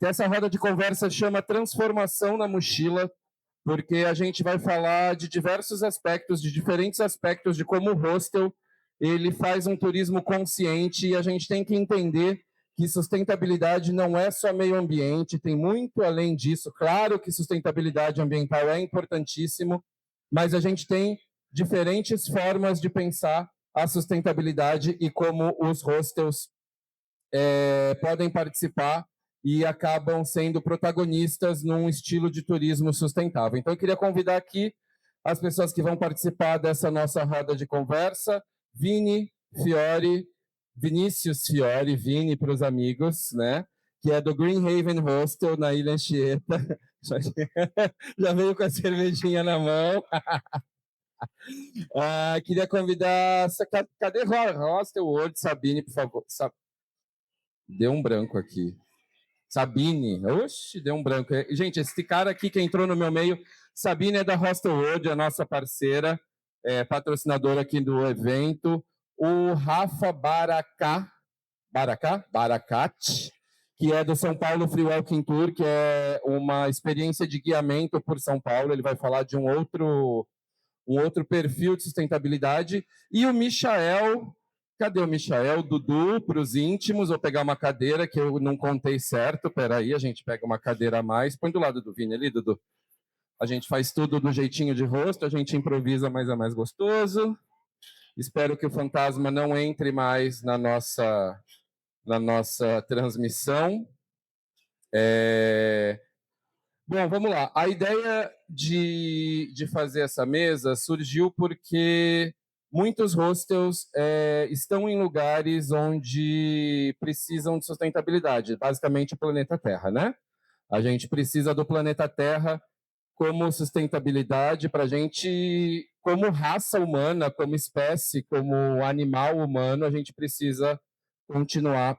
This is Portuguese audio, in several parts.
que essa roda de conversa chama Transformação na Mochila, porque a gente vai falar de diversos aspectos, de diferentes aspectos de como o hostel ele faz um turismo consciente, e a gente tem que entender que sustentabilidade não é só meio ambiente, tem muito além disso. Claro que sustentabilidade ambiental é importantíssimo, mas a gente tem diferentes formas de pensar a sustentabilidade e como os hostels podem participar e acabam sendo protagonistas num estilo de turismo sustentável. Então, eu queria convidar aqui as pessoas que vão participar dessa nossa roda de conversa. Vinícius Fiore, Vini para os amigos, né? Que é do Green Haven Hostel, na Ilha Anchieta. Já veio com a cervejinha na mão. Queria convidar... Cadê Hostel World? Sabine, por favor. Deu um branco aqui. Sabine. Oxe, deu um branco. Gente, esse cara aqui que entrou no meu meio, Sabine é da Hostel World, a nossa parceira, patrocinadora aqui do evento. O Rafa Baracate, que é do São Paulo Free Walking Tour, que é uma experiência de guiamento por São Paulo. Ele vai falar de um outro perfil de sustentabilidade. E o Michael... Cadê o Michael? Dudu, para os íntimos. Vou pegar uma cadeira que eu não contei certo. Peraí, a gente pega uma cadeira a mais. Põe do lado do Vini ali, Dudu. A gente faz tudo do jeitinho de rosto, a gente improvisa, mas é mais gostoso. Espero que o fantasma não entre mais na nossa transmissão. Bom, vamos lá. A ideia de fazer essa mesa surgiu porque muitos hostels estão em lugares onde precisam de sustentabilidade, basicamente o planeta Terra, né? A gente precisa do planeta Terra como sustentabilidade para a gente, como raça humana, como espécie, como animal humano, a gente precisa continuar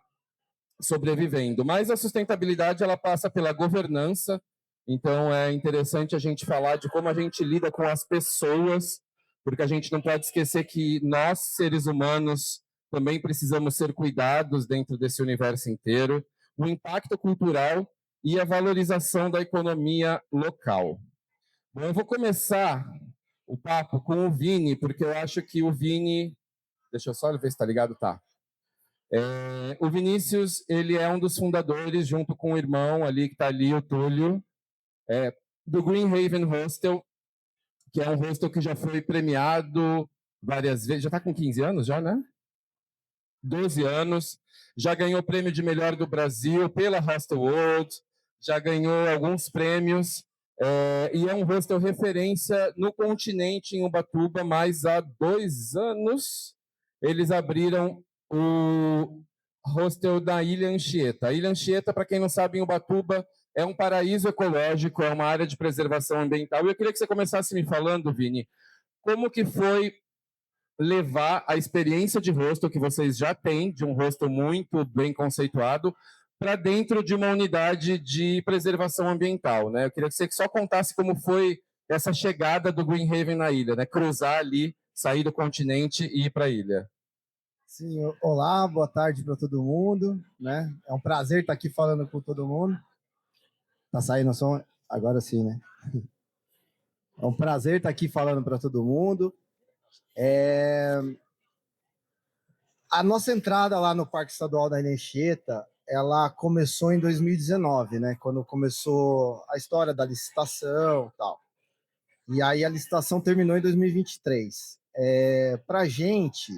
sobrevivendo. Mas a sustentabilidade ela passa pela governança, então é interessante a gente falar de como a gente lida com as pessoas, porque a gente não pode esquecer que nós, seres humanos, também precisamos ser cuidados dentro desse universo inteiro, o impacto cultural e a valorização da economia local. Bom, eu vou começar o papo com o Vini, porque eu acho que o Vini... Deixa eu só ver se está ligado, tá. O Vinícius, ele é um dos fundadores, junto com o irmão ali, que está ali, o Túlio, do Green Haven Hostel, que é um hostel que já foi premiado várias vezes. Já está com 15 anos, já, né? 12 anos. Já ganhou o prêmio de melhor do Brasil pela Hostel World, já ganhou alguns prêmios, e é um hostel referência no continente, em Ubatuba, mas há 2 anos eles abriram o hostel da Ilha Anchieta. A Ilha Anchieta, para quem não sabe, em Ubatuba, é um paraíso ecológico, é uma área de preservação ambiental. E eu queria que você começasse me falando, Vini, como que foi levar a experiência de hostel que vocês já têm, de um hostel muito bem conceituado, para dentro de uma unidade de preservação ambiental, né? Eu queria que você só contasse como foi essa chegada do Green Haven na ilha, né? Cruzar ali, sair do continente e ir para a ilha. Sim, olá, boa tarde para todo mundo, né? É um prazer estar aqui falando com todo mundo. Tá saindo o som? Agora sim, né? É um prazer estar aqui falando para todo mundo. A nossa entrada lá no Parque Estadual da Ilha Anchieta, ela começou em 2019, né? Quando começou a história da licitação e tal. E aí a licitação terminou em 2023. Para a gente,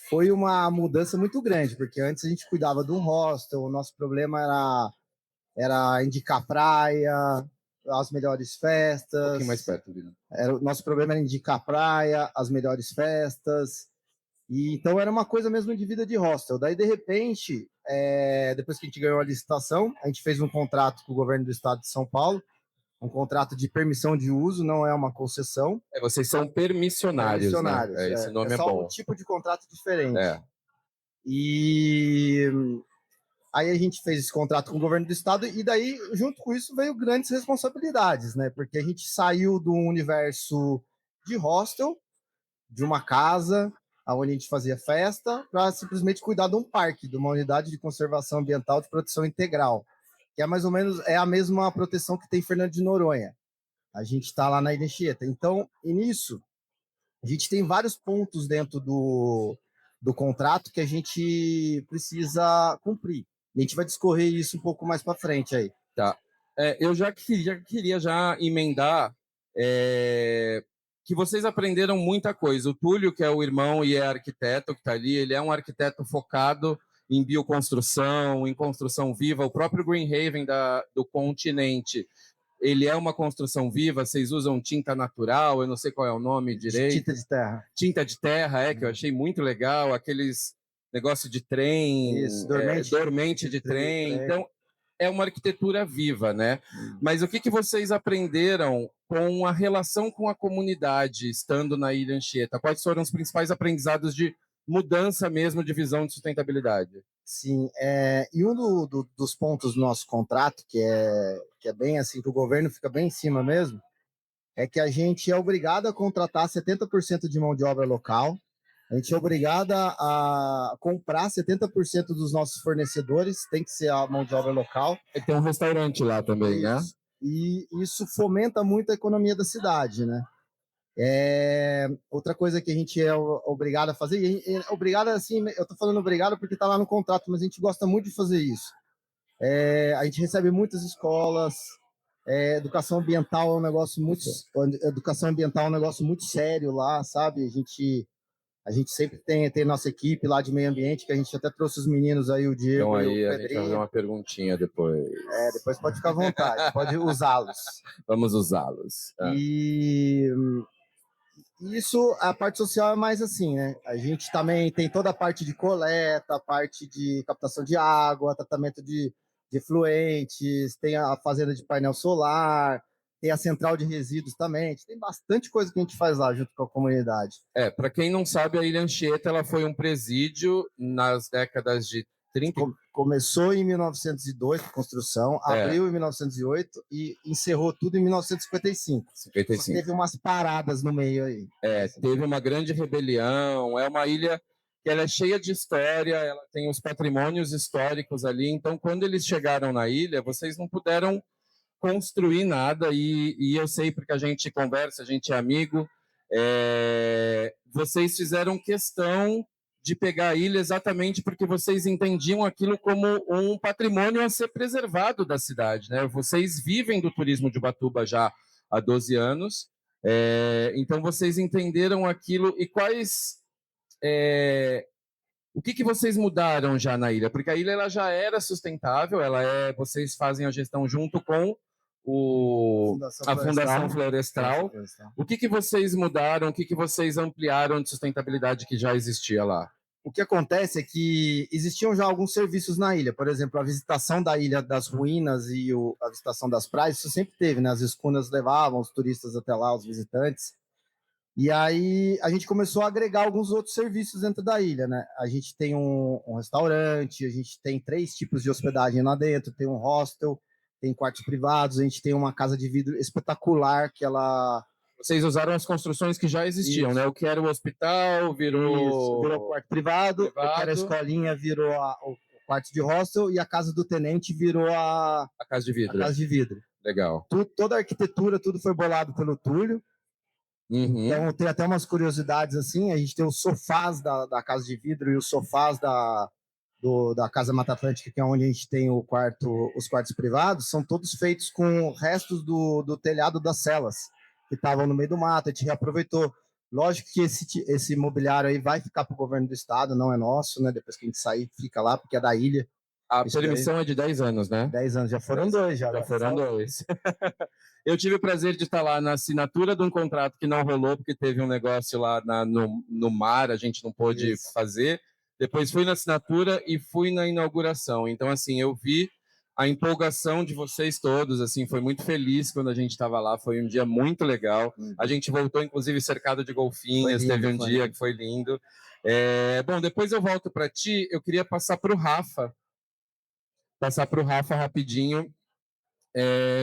foi uma mudança muito grande, porque antes a gente cuidava de um hostel, o nosso problema era indicar praia, as melhores festas. Um pouquinho mais perto, Vila. O nosso problema era indicar praia, as melhores festas. E então era uma coisa mesmo de vida de hostel. Daí, de repente, depois que a gente ganhou a licitação, a gente fez um contrato com o governo do estado de São Paulo, um contrato de permissão de uso, não é uma concessão. Vocês são permissionários, né? Esse nome é bom. É só um tipo de contrato diferente. E aí a gente fez esse contrato com o governo do estado e daí, junto com isso, veio grandes responsabilidades, né? Porque a gente saiu do universo de hostel, de uma casa, onde a gente fazia festa, para simplesmente cuidar de um parque, de uma unidade de conservação ambiental de proteção integral. que é mais ou menos a mesma proteção que tem Fernando de Noronha. A gente está lá na Ilha Anchieta. Então, e nisso, a gente tem vários pontos dentro do contrato que a gente precisa cumprir. E a gente vai discorrer isso um pouco mais para frente aí. Tá. Eu já queria já emendar que vocês aprenderam muita coisa. O Túlio, que é o irmão e é arquiteto que está ali, ele é um arquiteto focado em bioconstrução, em construção viva. O próprio Greenhaven do Continente, ele é uma construção viva. Vocês usam tinta natural, eu não sei qual é o nome direito. Tinta de terra. Tinta de terra, que eu achei muito legal. Aqueles negócio de trem, Isso, dormente de trem. Então, é uma arquitetura viva, né? Mas o que vocês aprenderam com a relação com a comunidade, estando na Ilha Anchieta? Quais foram os principais aprendizados de mudança mesmo de visão de sustentabilidade? Sim, e um dos pontos do nosso contrato, que é bem assim, que o governo fica bem em cima mesmo, é que a gente é obrigado a contratar 70% de mão de obra local, a gente é obrigado a comprar 70% dos nossos fornecedores, tem que ser a mão de obra local. E tem um restaurante lá também, né? E isso fomenta muito a economia da cidade, né? Outra coisa que a gente é obrigado a fazer, obrigado assim, eu tô falando obrigado porque tá lá no contrato, mas a gente gosta muito de fazer isso. A gente recebe muitas escolas, educação ambiental é um negócio muito, educação ambiental é um negócio muito sério lá, sabe? A gente sempre tem nossa equipe lá de meio ambiente, que a gente até trouxe os meninos aí, o Diego então, aí, e o Pedrinho. a gente vai fazer uma perguntinha depois. Depois pode ficar à vontade, pode usá-los. Vamos usá-los. E isso, a parte social é mais assim, né? A gente também tem toda a parte de coleta, a parte de captação de água, tratamento de efluentes, tem a fazenda de painel solar, tem a central de resíduos também. A gente tem bastante coisa que a gente faz lá junto com a comunidade. Para quem não sabe, a Ilha Anchieta ela foi um presídio nas décadas de 30. Começou em 1902 a construção, abriu em 1908 e encerrou tudo em 1955. 55. Teve umas paradas no meio aí. Teve uma grande rebelião. É uma ilha que ela é cheia de história, ela tem os patrimônios históricos ali. Então, quando eles chegaram na ilha, vocês não puderam construir nada. E eu sei porque a gente conversa, a gente é amigo. Vocês fizeram questão de pegar a ilha exatamente porque vocês entendiam aquilo como um patrimônio a ser preservado da cidade, né? Vocês vivem do turismo de Ubatuba já há 12 anos, então vocês entenderam aquilo. E quais... o que vocês mudaram já na ilha? Porque a ilha ela já era sustentável, vocês fazem a gestão junto com a Fundação Florestal. O que vocês mudaram, o que vocês ampliaram de sustentabilidade que já existia lá? O que acontece é que existiam já alguns serviços na ilha, por exemplo, a visitação da ilha das ruínas e a visitação das praias, isso sempre teve, né? As escunas levavam os turistas até lá, os visitantes. E aí a gente começou a agregar alguns outros serviços dentro da ilha, né? A gente tem um restaurante, a gente tem 3 tipos de hospedagem lá dentro, tem um hostel, tem quartos privados, a gente tem uma casa de vidro espetacular que ela... Vocês usaram as construções que já existiam, né? O que era o hospital virou quarto privado, o que era a escolinha virou o quarto de hostel e a casa do tenente virou a casa de vidro. A casa de vidro. Legal. Toda a arquitetura, tudo foi bolado pelo Túlio. Então tem até umas curiosidades assim, a gente tem os sofás da casa de vidro e os sofás da Casa Mata Atlântica, que é onde a gente tem os quartos privados, são todos feitos com restos do telhado das celas, que estavam no meio do mato, a gente reaproveitou. Lógico que esse mobiliário aí vai ficar para o governo do estado, não é nosso, né? Depois que a gente sair, fica lá, porque é da ilha. A permissão é de 10 anos, né? 10 anos, já foram 2. Já foram 2. Eu tive o prazer de estar lá na assinatura de um contrato que não rolou, porque teve um negócio lá no mar, a gente não pôde fazer. Depois fui na assinatura e fui na inauguração. Então, assim, eu vi a empolgação de vocês todos, assim, foi muito feliz quando a gente estava lá, foi um dia muito legal. A gente voltou, inclusive, cercado de golfinhas, teve um dia que foi lindo. Bom, depois eu volto para ti, eu queria passar para o Rafa rapidinho.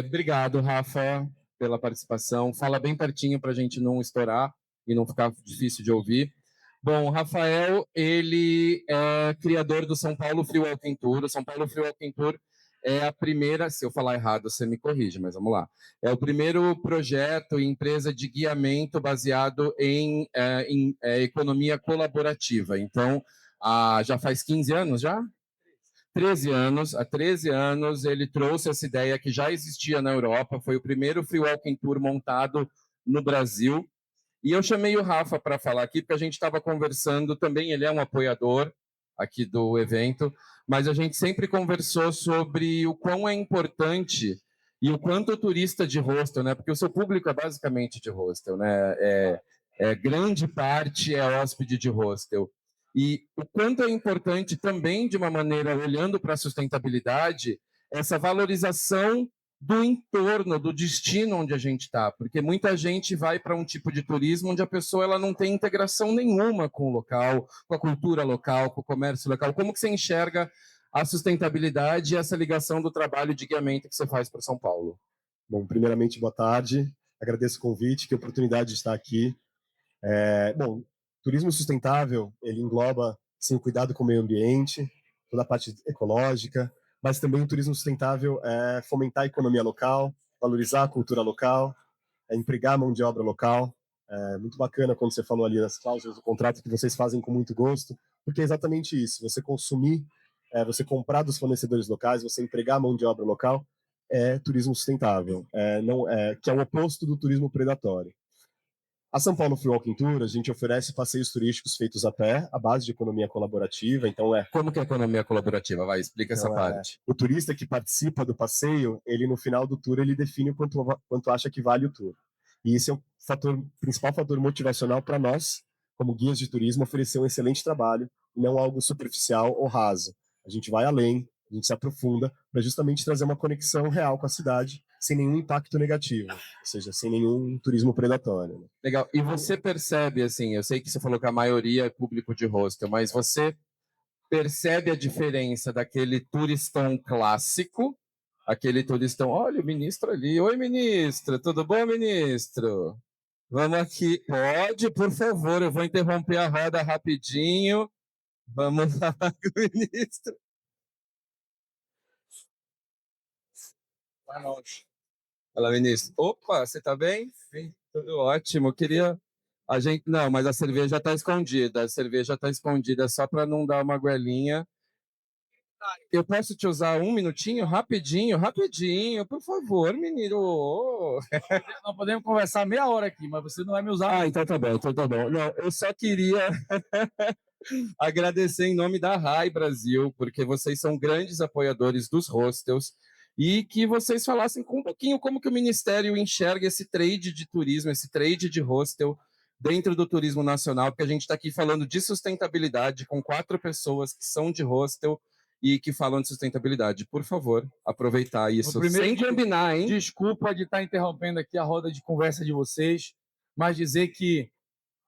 Obrigado, Rafa, pela participação. Fala bem pertinho para a gente não estourar e não ficar difícil de ouvir. Bom, o Rafael, ele é criador do São Paulo Free Walking Tour. O São Paulo Free Walking Tour é a primeira, se eu falar errado, você me corrige, mas vamos lá. É o primeiro projeto e empresa de guiamento baseado em economia colaborativa. Então, já faz 15 anos já? 13 anos, há 13 anos ele trouxe essa ideia que já existia na Europa, foi o primeiro Free Walking Tour montado no Brasil, e eu chamei o Rafa para falar aqui, porque a gente estava conversando também, ele é um apoiador aqui do evento, mas a gente sempre conversou sobre o quão é importante e o quanto o turista de hostel, né? Porque o seu público é basicamente de hostel, né? Grande parte é hóspede de hostel. E o quanto é importante também, de uma maneira olhando para a sustentabilidade, essa valorização do entorno, do destino onde a gente está, porque muita gente vai para um tipo de turismo onde a pessoa ela não tem integração nenhuma com o local, com a cultura local, com o comércio local. Como que você enxerga a sustentabilidade e essa ligação do trabalho de guiamento que você faz para São Paulo? Bom, primeiramente, boa tarde. Agradeço o convite, que oportunidade de estar aqui. Bom, turismo sustentável, ele engloba, sim, cuidado com o meio ambiente, toda a parte ecológica, mas também o turismo sustentável é fomentar a economia local, valorizar a cultura local, empregar a mão de obra local. É muito bacana quando você falou ali nas cláusulas do contrato que vocês fazem com muito gosto, porque é exatamente isso, você consumir, você comprar dos fornecedores locais, você empregar a mão de obra local, é turismo sustentável, que é o oposto do turismo predatório. A São Paulo Free Walking Tour, a gente oferece passeios turísticos feitos a pé, à base de economia colaborativa. Então Como que é a economia colaborativa? Vai, explica essa parte. O turista que participa do passeio, ele no final do tour, ele define o quanto acha que vale o tour. E esse é o principal fator motivacional para nós, como guias de turismo, oferecer um excelente trabalho, e não algo superficial ou raso. A gente vai além, a gente se aprofunda para justamente trazer uma conexão real com a cidade, sem nenhum impacto negativo, ou seja, sem nenhum turismo predatório. Né? Legal. E você percebe, assim, eu sei que você falou que a maioria é público de hostel, mas você percebe a diferença daquele turistão clássico, aquele turistão, olha o ministro ali, oi ministro, tudo bom, ministro? Vamos aqui, pode, por favor, eu vou interromper a roda rapidinho, vamos falar com o ministro. Fala, ministro. Opa, você tá bem? Sim, tudo ótimo. Queria não, mas a cerveja está escondida. A cerveja está escondida só para não dar uma goelinha. Eu posso te usar um minutinho? Rapidinho, rapidinho, por favor, menino. Nós podemos conversar meia hora aqui, mas você não vai me usar. Então tá bom, então tá bom. Não, eu só queria agradecer em nome da RAI Brasil, porque vocês são grandes apoiadores dos hostels e que vocês falassem com um pouquinho como que o Ministério enxerga esse trade de turismo, esse trade de hostel dentro do turismo nacional, porque a gente está aqui falando de sustentabilidade com 4 pessoas que são de hostel e que falam de sustentabilidade. Por favor, aproveitar isso. Sem combinar, hein? Desculpa de estar interrompendo aqui a roda de conversa de vocês, mas dizer que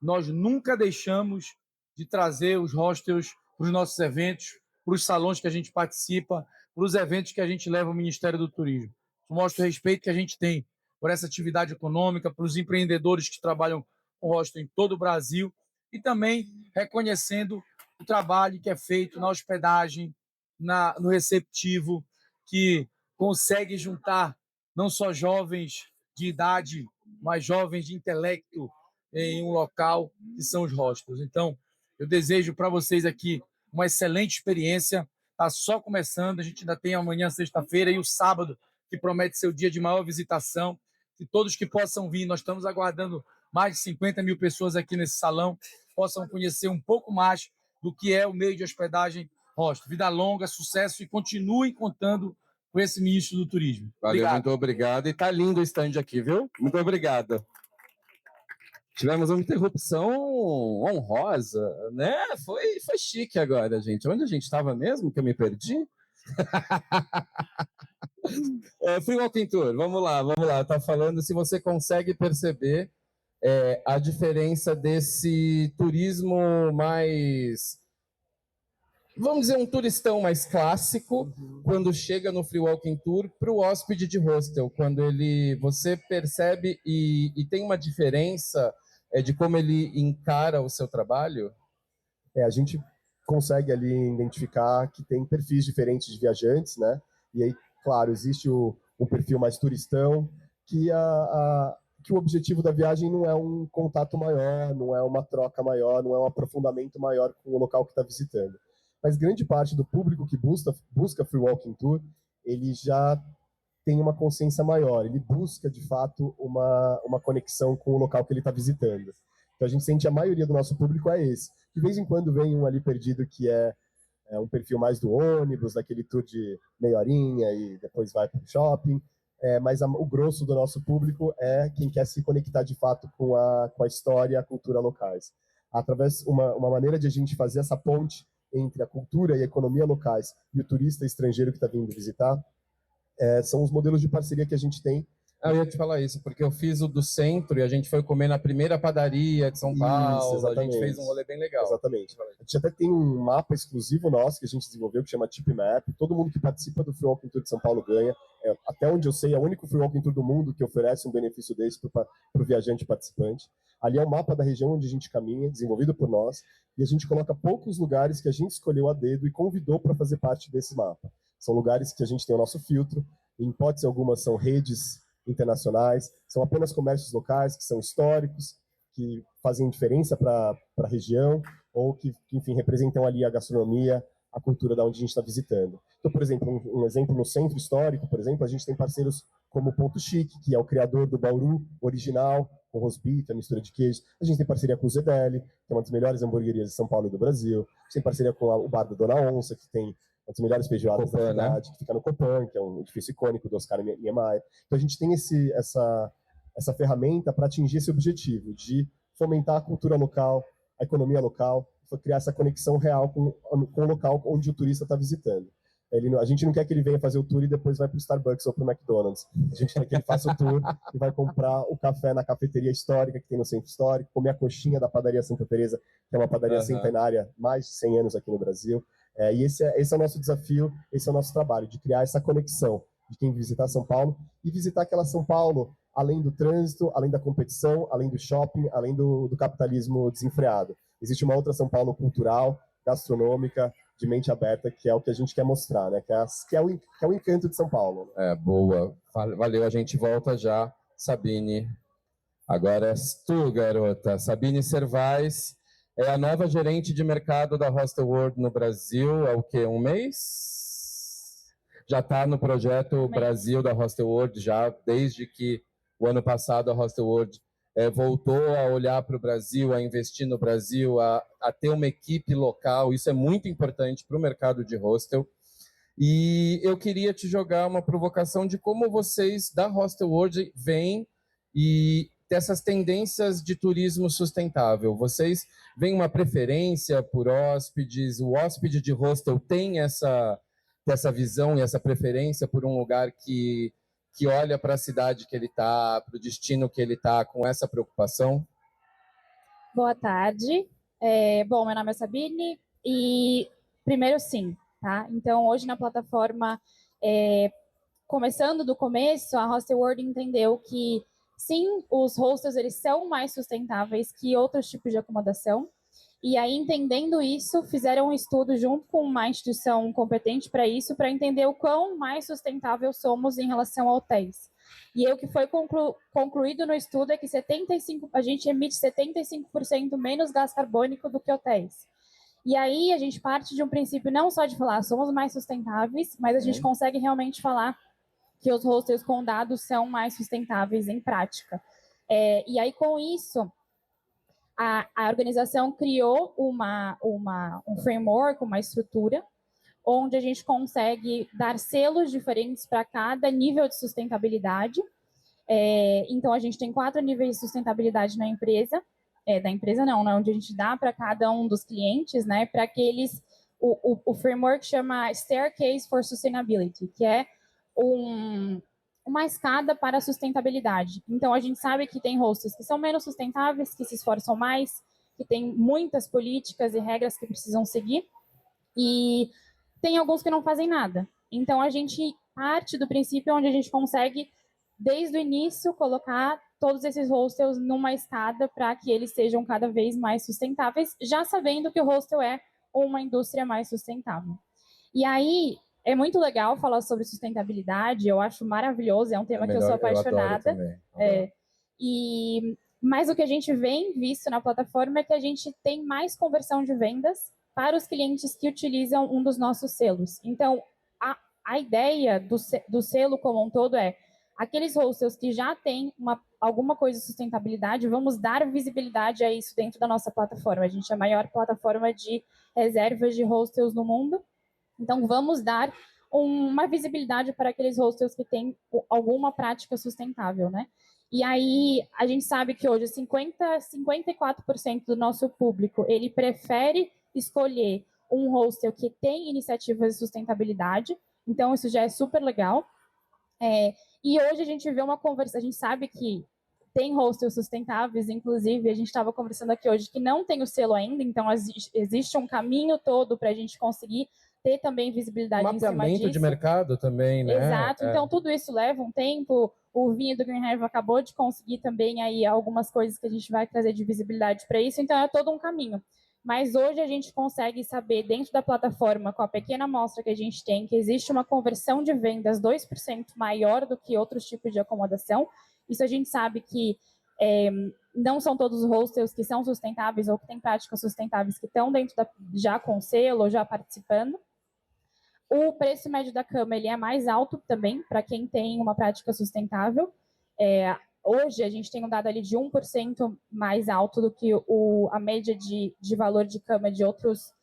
nós nunca deixamos de trazer os hostels para os nossos eventos, para os salões que a gente participa, para os eventos que a gente leva ao Ministério do Turismo. Isso mostra o respeito que a gente tem por essa atividade econômica, para os empreendedores que trabalham com hostel em todo o Brasil e também reconhecendo o trabalho que é feito na hospedagem, no receptivo, que consegue juntar não só jovens de idade, mas jovens de intelecto em um local que são os hostels. Então, eu desejo para vocês aqui uma excelente experiência. Está só começando, a gente ainda tem amanhã, sexta-feira, e o sábado, que promete ser o dia de maior visitação. E todos que possam vir, nós estamos aguardando mais de 50 mil pessoas aqui nesse salão, possam conhecer um pouco mais do que é o meio de hospedagem hostel. Vida longa, sucesso e continuem contando com esse ministro do Turismo. Valeu, Obrigado. muito obrigado. E tá lindo o stand aqui, viu? Muito obrigado. Tivemos uma interrupção honrosa, né? Foi chique agora, gente. Onde a gente estava mesmo que eu me perdi? Free Walking Tour, vamos lá. Tá falando se você consegue perceber a diferença desse turismo mais, vamos dizer, um turistão mais clássico, quando chega no Free Walking Tour, para o hóspede de hostel, quando você percebe e tem uma diferença de como ele encara o seu trabalho? A gente consegue ali identificar que tem perfis diferentes de viajantes, né? E aí claro, existe o perfil mais turistão, que o objetivo da viagem não é um contato maior, não é uma troca maior, não é um aprofundamento maior com o local que está visitando. Mas grande parte do público que busca Free Walking Tour, ele já tem uma consciência maior, ele busca, de fato, uma conexão com o local que ele está visitando. Então, a gente sente a maioria do nosso público é esse. De vez em quando vem um ali perdido que é um perfil mais do ônibus, daquele tour de meia horinha e depois vai para o shopping, mas o grosso do nosso público é quem quer se conectar, de fato, com a história e a cultura locais. Através uma maneira de a gente fazer essa ponte entre a cultura e a economia locais e o turista estrangeiro que está vindo visitar, são os modelos de parceria que a gente tem. Eu ia te falar isso, porque eu fiz o do centro e a gente foi comer na primeira padaria de São Paulo, Isso, a gente fez um rolê bem legal. Exatamente. A gente até tem um mapa exclusivo nosso que a gente desenvolveu, que chama Tip Map. Todo mundo que participa do Free Walking Tour de São Paulo ganha. Até onde eu sei, é o único Free Walking Tour do mundo que oferece um benefício desse para o viajante participante. Ali é o mapa da região onde a gente caminha, desenvolvido por nós, e a gente coloca poucos lugares que a gente escolheu a dedo e convidou para fazer parte desse mapa. São lugares que a gente tem o nosso filtro, em hipótese algumas são redes internacionais, são apenas comércios locais, que são históricos, que fazem diferença para a região, ou que, enfim, representam ali a gastronomia, a cultura da onde a gente está visitando. Então, por exemplo, um exemplo no centro histórico, por exemplo, a gente tem parceiros como o Ponto Chique, que é o criador do Bauru original, com rosbif, a mistura de queijos. A gente tem parceria com o Zedeli, que é uma das melhores hamburguerias de São Paulo e do Brasil. A gente tem parceria com o Bar da Dona Onça, que tem uma das melhores feijoadas da cidade, que fica no Copan, que é um edifício icônico do Oscar Niemeyer. Então a gente tem essa ferramenta para atingir esse objetivo de fomentar a cultura local, a economia local, criar essa conexão real com o local onde o turista está visitando. A gente não quer que ele venha fazer o tour e depois vai para o Starbucks ou para o McDonald's. A gente quer que ele faça o tour e vai comprar o café na cafeteria histórica que tem no centro histórico, comer a coxinha da padaria Santa Teresa, que é uma padaria centenária, mais de 100 anos aqui no Brasil. E esse é o nosso desafio, esse é o nosso trabalho, de criar essa conexão de quem visitar São Paulo e visitar aquela São Paulo além do trânsito, além da competição, além do shopping, além do capitalismo desenfreado. Existe uma outra São Paulo cultural, gastronômica, de mente aberta, que é o que a gente quer mostrar, né? Que é o encanto de São Paulo. Boa. Valeu, a gente volta já. Sabine, agora és tu, garota. Sabine Servais é a nova gerente de mercado da Hostel World no Brasil. Há o quê? Um mês? Já está no projeto Brasil da Hostel World, já desde que o ano passado a Hostel World voltou a olhar para o Brasil, a investir no Brasil, a ter uma equipe local. Isso é muito importante para o mercado de hostel. E eu queria te jogar uma provocação de como vocês da Hostel World veem e dessas tendências de turismo sustentável. Vocês veem uma preferência por hóspedes? O hóspede de hostel tem essa visão e essa preferência por um lugar que olha para a cidade que ele está, para o destino que ele está, com essa preocupação? Boa tarde. Bom, meu nome é Sabine e, primeiro, sim, tá? Então, hoje na plataforma, começando do começo, a Hostel World entendeu que, sim, os hostels eles são mais sustentáveis que outros tipos de acomodação. E aí, entendendo isso, fizeram um estudo junto com uma instituição competente para isso, para entender o quão mais sustentável somos em relação a hotéis. E o que foi concluído no estudo é que a gente emite 75% menos gás carbônico do que hotéis. E aí a gente parte de um princípio não só de falar somos mais sustentáveis, mas a gente consegue realmente falar que os hostels com dados são mais sustentáveis em prática. E aí, com isso, a organização criou um framework, uma estrutura, onde a gente consegue dar selos diferentes para cada nível de sustentabilidade. Então, a gente tem 4 níveis de sustentabilidade na empresa, da empresa não, né, onde a gente dá para cada um dos clientes, né, para que eles... O framework chama Staircase for Sustainability, que é uma escada para a sustentabilidade. Então, a gente sabe que tem hostels que são menos sustentáveis, que se esforçam mais, que tem muitas políticas e regras que precisam seguir, e tem alguns que não fazem nada. Então, a gente parte do princípio onde a gente consegue, desde o início, colocar todos esses hostels numa escada para que eles sejam cada vez mais sustentáveis, já sabendo que o hostel é uma indústria mais sustentável. E aí, é muito legal falar sobre sustentabilidade, eu acho maravilhoso, é um tema que eu sou apaixonada. Mas o que a gente vem visto na plataforma é que a gente tem mais conversão de vendas para os clientes que utilizam um dos nossos selos. Então, a ideia do selo como um todo é aqueles hostels que já têm alguma coisa de sustentabilidade, vamos dar visibilidade a isso dentro da nossa plataforma. A gente é a maior plataforma de reservas de hostels no mundo. Então, vamos dar uma visibilidade para aqueles hostels que têm alguma prática sustentável, né? E aí, a gente sabe que hoje 54% do nosso público, ele prefere escolher um hostel que tem iniciativas de sustentabilidade. Então, isso já é super legal. E hoje a gente vê uma conversa, a gente sabe que tem hostels sustentáveis, inclusive, a gente estava conversando aqui hoje que não tem o selo ainda, então existe um caminho todo para a gente conseguir ter também visibilidade em cima disso. Mapeamento de mercado também, né? Exato, então tudo isso leva um tempo. O Vinho do Green Herb acabou de conseguir também aí algumas coisas que a gente vai trazer de visibilidade para isso, então é todo um caminho. Mas hoje a gente consegue saber dentro da plataforma, com a pequena amostra que a gente tem, que existe uma conversão de vendas 2% maior do que outros tipos de acomodação. Isso a gente sabe que não são todos os hostels que são sustentáveis ou que têm práticas sustentáveis que estão dentro já com selo ou já participando. O preço médio da cama ele é mais alto também para quem tem uma prática sustentável. Hoje a gente tem um dado ali de 1% mais alto do que a média de valor de cama de outros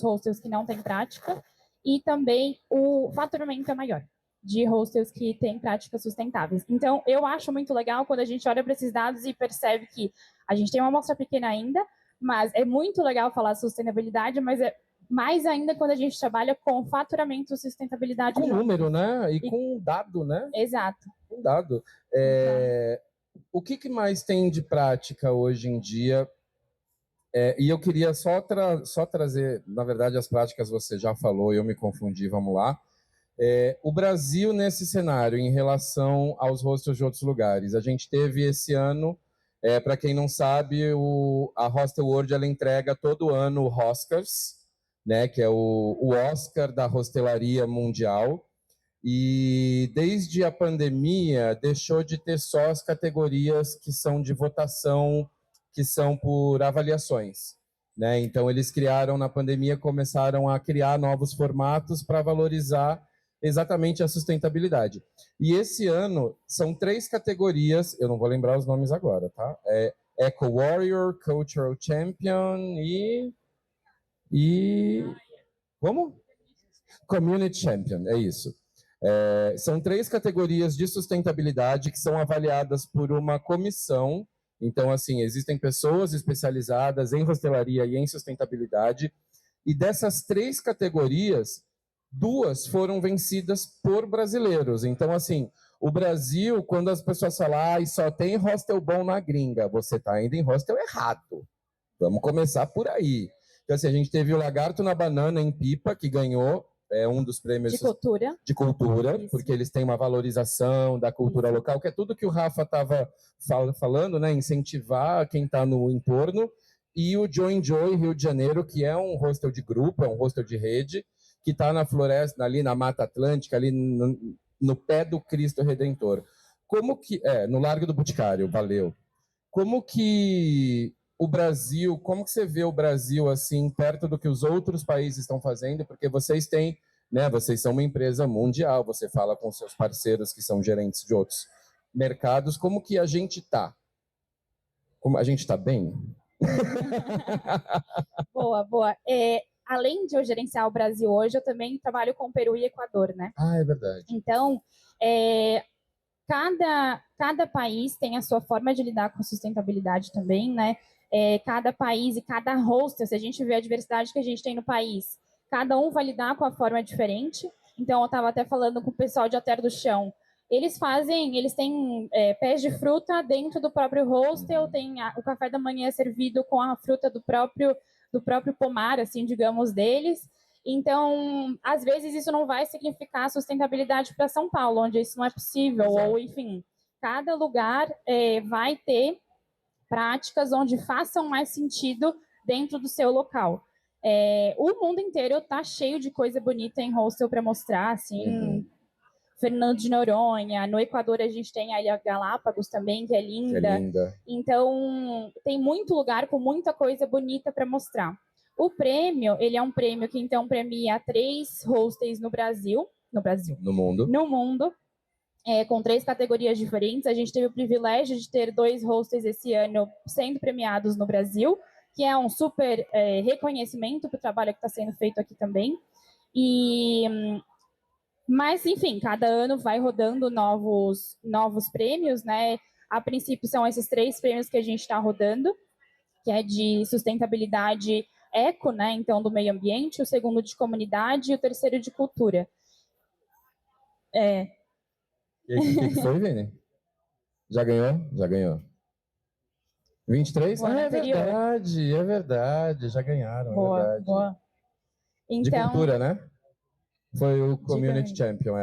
hostels que não têm prática. E também o faturamento é maior de hostels que têm práticas sustentáveis. Então, eu acho muito legal quando a gente olha para esses dados e percebe que a gente tem uma amostra pequena ainda, mas é muito legal falar sustentabilidade, mas é mais ainda quando a gente trabalha com faturamento e sustentabilidade. Com número, né? E com dado, né? Exato. Com dado. O que mais tem de prática hoje em dia? E eu queria só trazer, na verdade, as práticas você já falou, eu me confundi, vamos lá. O Brasil nesse cenário, em relação aos hostels de outros lugares. A gente teve esse ano, para quem não sabe, a Hostel World ela entrega todo ano o Oscars, né, que é o Oscar da hostelaria mundial. E desde a pandemia deixou de ter só as categorias que são de votação, que são por avaliações, né? Então eles criaram na pandemia, começaram a criar novos formatos para valorizar exatamente a sustentabilidade. E esse ano são 3 categorias, eu não vou lembrar os nomes agora, tá? Eco Warrior, Cultural Champion e como? Community Champion, é isso. São 3 categorias de sustentabilidade que são avaliadas por uma comissão. Então, assim, existem pessoas especializadas em hostelaria e em sustentabilidade. E dessas 3 categorias, 2 foram vencidas por brasileiros. Então, assim, o Brasil, quando as pessoas falam, só tem hostel bom na gringa, você está indo em hostel errado. Vamos começar por aí. Então, assim, a gente teve o Lagarto na Banana, em Pipa, que ganhou um dos prêmios de cultura, porque eles têm uma valorização da cultura local, que é tudo que o Rafa estava falando, né? Incentivar quem está no entorno. E o Joy Joy Rio de Janeiro, que é um hostel de grupo, é um hostel de rede, que está na floresta, ali na Mata Atlântica, ali no pé do Cristo Redentor. Como que... no Largo do Boticário, valeu. Como que o Brasil, como que você vê o Brasil assim perto do que os outros países estão fazendo? Porque vocês têm, né? Vocês são uma empresa mundial, você fala com seus parceiros que são gerentes de outros mercados. Como que a gente está? Como a gente está bem? Boa, boa. Além de eu gerenciar o Brasil hoje, eu também trabalho com Peru e Equador, né? É verdade. Então, cada país tem a sua forma de lidar com a sustentabilidade também, né? Cada país e cada hostel, se a gente vê a diversidade que a gente tem no país, cada um vai lidar com a forma diferente. Então, eu estava até falando com o pessoal de Alter do Chão. Eles têm pés de fruta dentro do próprio hostel, tem o café da manhã servido com a fruta do próprio pomar, assim, digamos, deles. Então, às vezes, isso não vai significar sustentabilidade para São Paulo, onde isso não é possível. Exato. Ou, enfim, cada lugar vai ter práticas onde façam mais sentido dentro do seu local. O mundo inteiro tá cheio de coisa bonita em hostel para mostrar, assim. Fernando de Noronha, no Equador a gente tem a Ilha Galápagos também, que é linda. É linda. Então, tem muito lugar com muita coisa bonita para mostrar. O prêmio, ele é um prêmio que então premia 3 hostels no Brasil, No mundo. no mundo, com 3 categorias diferentes. A gente teve o privilégio de ter 2 hostels esse ano sendo premiados no Brasil, que é um super reconhecimento para o trabalho que está sendo feito aqui também. Mas, enfim, cada ano vai rodando novos prêmios, né? A princípio são esses 3 prêmios que a gente está rodando, que é de sustentabilidade eco, né? Então, do meio ambiente, o segundo de comunidade e o terceiro de cultura. E aí, o que foi, Vini? Já ganhou? Já ganhou. 23? Boa, É verdade, já ganharam, é verdade. Boa. De Então, cultura, né? Foi o Community Champion,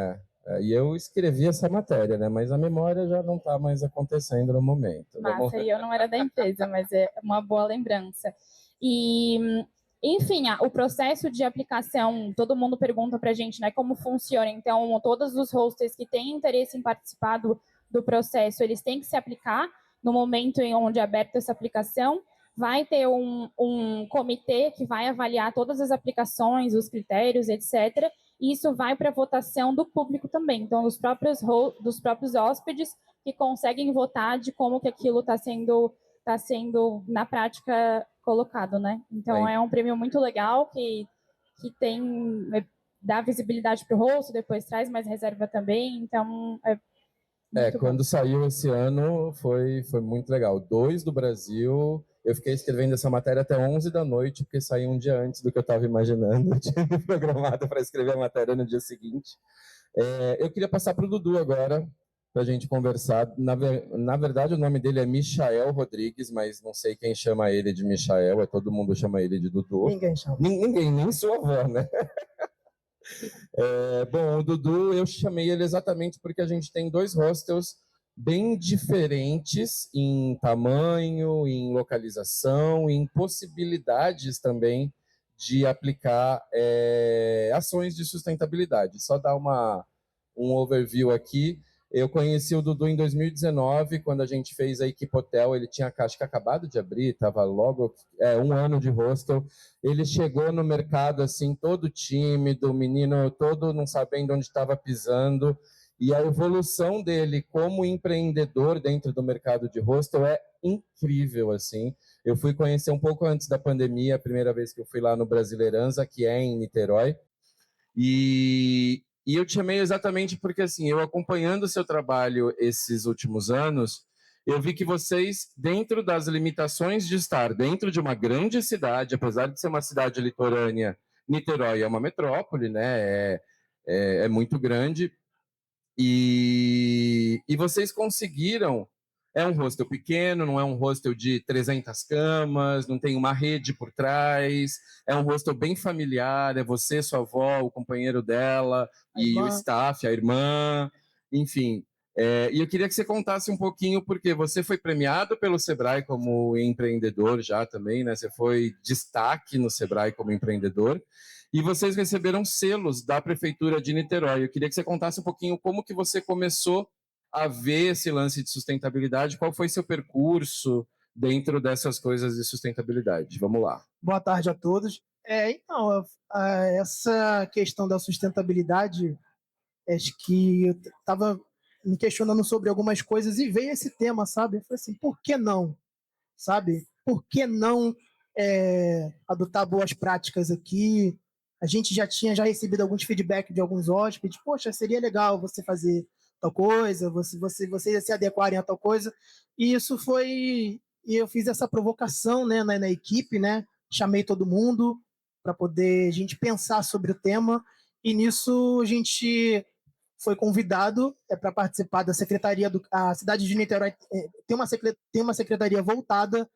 E eu escrevi essa matéria, né? Mas a memória já não está mais acontecendo no momento. Massa, e eu não era da empresa, mas é uma boa lembrança. E, enfim, o processo de aplicação, todo mundo pergunta para a gente, né, como funciona. Então, todos os hosters que têm interesse em participar do processo, eles têm que se aplicar no momento em onde é aberta essa aplicação. Vai ter um comitê que vai avaliar todas as aplicações, os critérios, etc. E isso vai para a votação do público também. Então, dos próprios hóspedes que conseguem votar de como que aquilo está sendo na prática colocado, né? Então é um prêmio muito legal que dá visibilidade para o rosto, depois traz mais reserva também, então quando saiu esse ano foi muito legal. 2 do Brasil. Eu fiquei escrevendo essa matéria até 11 da noite, porque saiu um dia antes do que eu estava imaginando. Eu tinha me programado para escrever a matéria no dia seguinte. Eu queria passar para o Dudu agora, para a gente conversar. Na verdade, o nome dele é Michael Rodrigues, mas não sei quem chama ele de Michael, todo mundo chama ele de Dudu. Ninguém chama. Ninguém, nem sua avó, né? Bom, o Dudu, eu chamei ele exatamente porque a gente tem 2 hostels bem diferentes em tamanho, em localização, em possibilidades também de aplicar ações de sustentabilidade. Só dar um overview aqui. Eu conheci o Dudu em 2019, quando a gente fez a Equipe Hotel. Ele tinha, acho que acabado de abrir, estava logo 1 ano de hostel. Ele chegou no mercado assim, todo tímido, menino todo não sabendo onde estava pisando. E a evolução dele como empreendedor dentro do mercado de hostel é incrível, assim. Eu fui conhecer um pouco antes da pandemia, a primeira vez que eu fui lá no Brasileiranza, que é em Niterói. E eu te chamei exatamente porque, assim, eu acompanhando o seu trabalho esses últimos anos, eu vi que vocês, dentro das limitações de estar dentro de uma grande cidade, apesar de ser uma cidade litorânea, Niterói é uma metrópole, né? É muito grande. E vocês conseguiram. É um hostel pequeno, não é um hostel de 300 camas, não tem uma rede por trás. É um hostel bem familiar, é você, sua avó, o companheiro dela e o staff, a irmã, enfim. E eu queria que você contasse um pouquinho, porque você foi premiado pelo Sebrae como empreendedor já também, né? Você foi destaque no Sebrae como empreendedor. E vocês receberam selos da Prefeitura de Niterói. Eu queria que você contasse um pouquinho como que você começou a ver esse lance de sustentabilidade, qual foi seu percurso dentro dessas coisas de sustentabilidade. Vamos lá. Boa tarde a todos. Então, essa questão da sustentabilidade, acho que eu estava me questionando sobre algumas coisas e veio esse tema, sabe? Eu falei assim, por que não? Sabe? Por que não adotar boas práticas aqui? A gente já tinha recebido alguns feedback de alguns hóspedes, poxa, seria legal você fazer tal coisa, vocês se adequarem a tal coisa. E isso foi... E eu fiz essa provocação, né, na equipe, né? Chamei todo mundo para poder a gente pensar sobre o tema. E nisso a gente foi convidado para participar da secretaria a cidade de Niterói tem uma secretaria voltada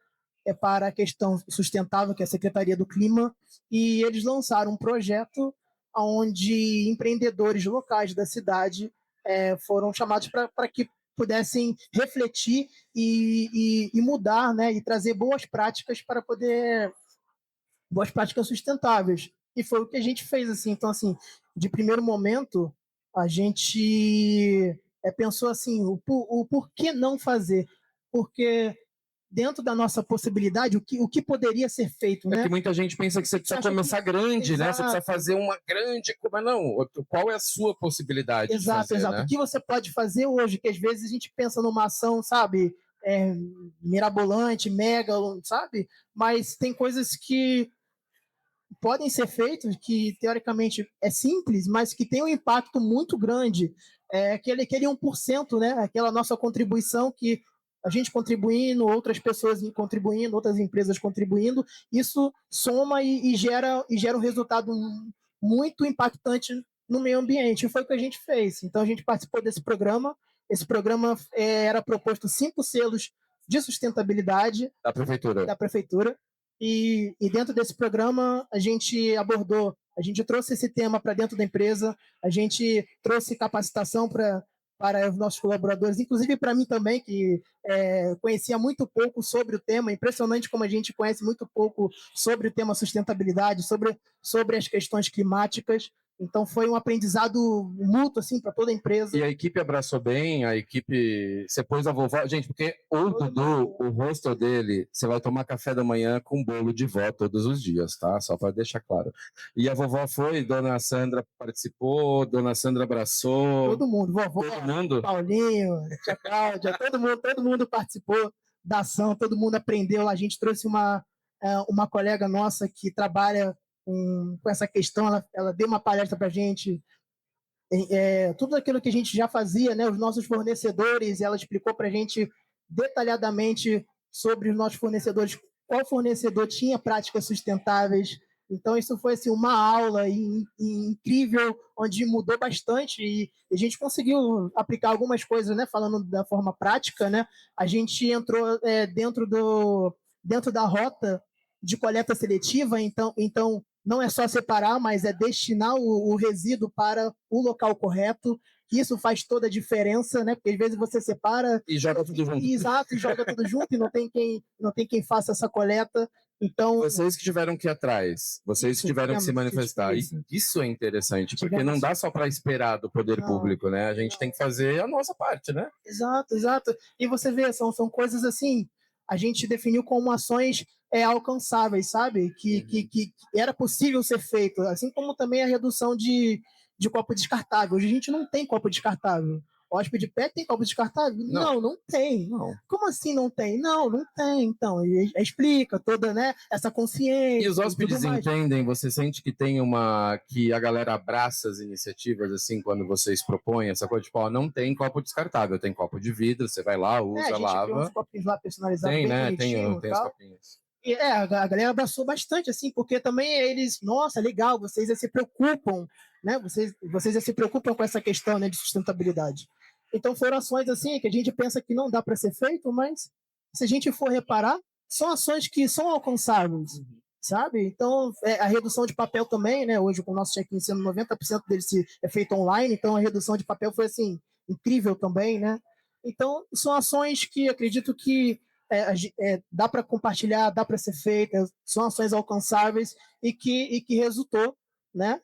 para a questão sustentável, que é a Secretaria do Clima, e eles lançaram um projeto onde empreendedores locais da cidade foram chamados para que pudessem refletir e mudar, né, e trazer boas práticas para poder boas práticas sustentáveis. E foi o que a gente fez, assim. Então, assim, de primeiro momento, a gente pensou assim, o porquê não fazer? Porque dentro da nossa possibilidade, o que poderia ser feito, É né? que muita gente pensa que você precisa Acha começar grande, né? Você Exato. precisa fazer uma grande... Mas não, qual é a sua possibilidade de fazer, Exato. né? O que você pode fazer hoje, que às vezes a gente pensa numa ação, sabe, mirabolante, mega, sabe? Mas tem coisas que podem ser feitos, que teoricamente é simples, mas que tem um impacto muito grande. Aquele 1%, né? Aquela nossa contribuição que a gente contribuindo, outras pessoas contribuindo, outras empresas contribuindo, isso soma e gera um resultado muito impactante no meio ambiente. E foi o que a gente fez. Então a gente participou desse programa. Esse programa era proposto 5 selos de sustentabilidade Da prefeitura. E dentro desse programa a gente trouxe esse tema para dentro da empresa, a gente trouxe capacitação para os nossos colaboradores, inclusive para mim também, que conhecia muito pouco sobre o tema. Impressionante como a gente conhece muito pouco sobre o tema sustentabilidade, sobre as questões climáticas. Então foi um aprendizado mútuo assim para toda a empresa. E a equipe abraçou bem, você pôs a vovó, gente, porque o Dudu, o hostel dele, você vai tomar café da manhã com bolo de vó todos os dias, tá? Só para deixar claro. E a vovó foi, dona Sandra participou, dona Sandra abraçou. Todo mundo, vovó, todo mundo. Paulinho, tia Cláudia, todo mundo participou da ação, todo mundo aprendeu. A gente trouxe uma colega nossa que trabalha com essa questão, ela deu uma palestra para a gente, tudo aquilo que a gente já fazia, né, os nossos fornecedores, ela explicou para a gente detalhadamente sobre os nossos fornecedores, qual fornecedor tinha práticas sustentáveis. Então isso foi assim, uma aula incrível, onde mudou bastante e a gente conseguiu aplicar algumas coisas, né, falando da forma prática, né, a gente entrou dentro da rota de coleta seletiva, então não é só separar, mas é destinar o resíduo para o local correto. Isso faz toda a diferença, né? Porque às vezes você separa e joga tudo junto. Exato, e joga tudo junto e não tem quem faça essa coleta. Então, vocês que tiveram que ir atrás, vocês que tiveram que se manifestar. Isso é interessante, porque não dá só para esperar do poder público, né? A gente tem que fazer a nossa parte, né? Exato. E você vê, são coisas assim, a gente definiu como ações alcançáveis, sabe? Que era possível ser feito, assim como também a redução de copo descartável. Hoje a gente não tem copo descartável. O hóspede pet tem copo descartável? Não tem. Não. Como assim não tem? Não tem. Então, explica toda, né, essa consciência. E os hóspedes entendem? Você sente que que a galera abraça as iniciativas, assim, quando vocês propõem essa coisa, tipo, não tem copo descartável, tem copo de vidro, você vai lá, usa, lava. Tem uns copinhos lá personalizados, tem, bem né? bonitinho, tem os copinhos. E a galera abraçou bastante, assim, porque também eles, nossa, legal, vocês já se preocupam, né? Vocês já se preocupam com essa questão, né, de sustentabilidade. Então foram ações assim que a gente pensa que não dá para ser feito, mas se a gente for reparar, são ações que são alcançáveis, sabe? Então a redução de papel também, né? Hoje com o nosso check-in sendo 90% dele é feito online, então a redução de papel foi assim incrível também, né? Então são ações que acredito que dá para compartilhar, dá para ser feita, são ações alcançáveis e que resultou, né?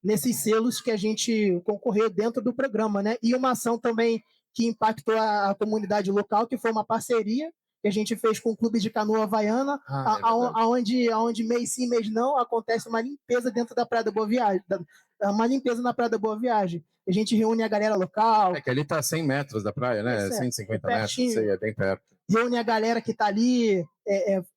Nesses selos que a gente concorreu dentro do programa, né? E uma ação também que impactou a comunidade local, que foi uma parceria que a gente fez com o Clube de Canoa Havaiana, onde mês sim, mês não, acontece uma limpeza dentro da Praia da Boa Viagem, uma limpeza na Praia da Boa Viagem. A gente reúne a galera local. É que ali tá 100 metros da praia, né? 150 metros, sei, é bem perto. Reúne a galera que tá ali,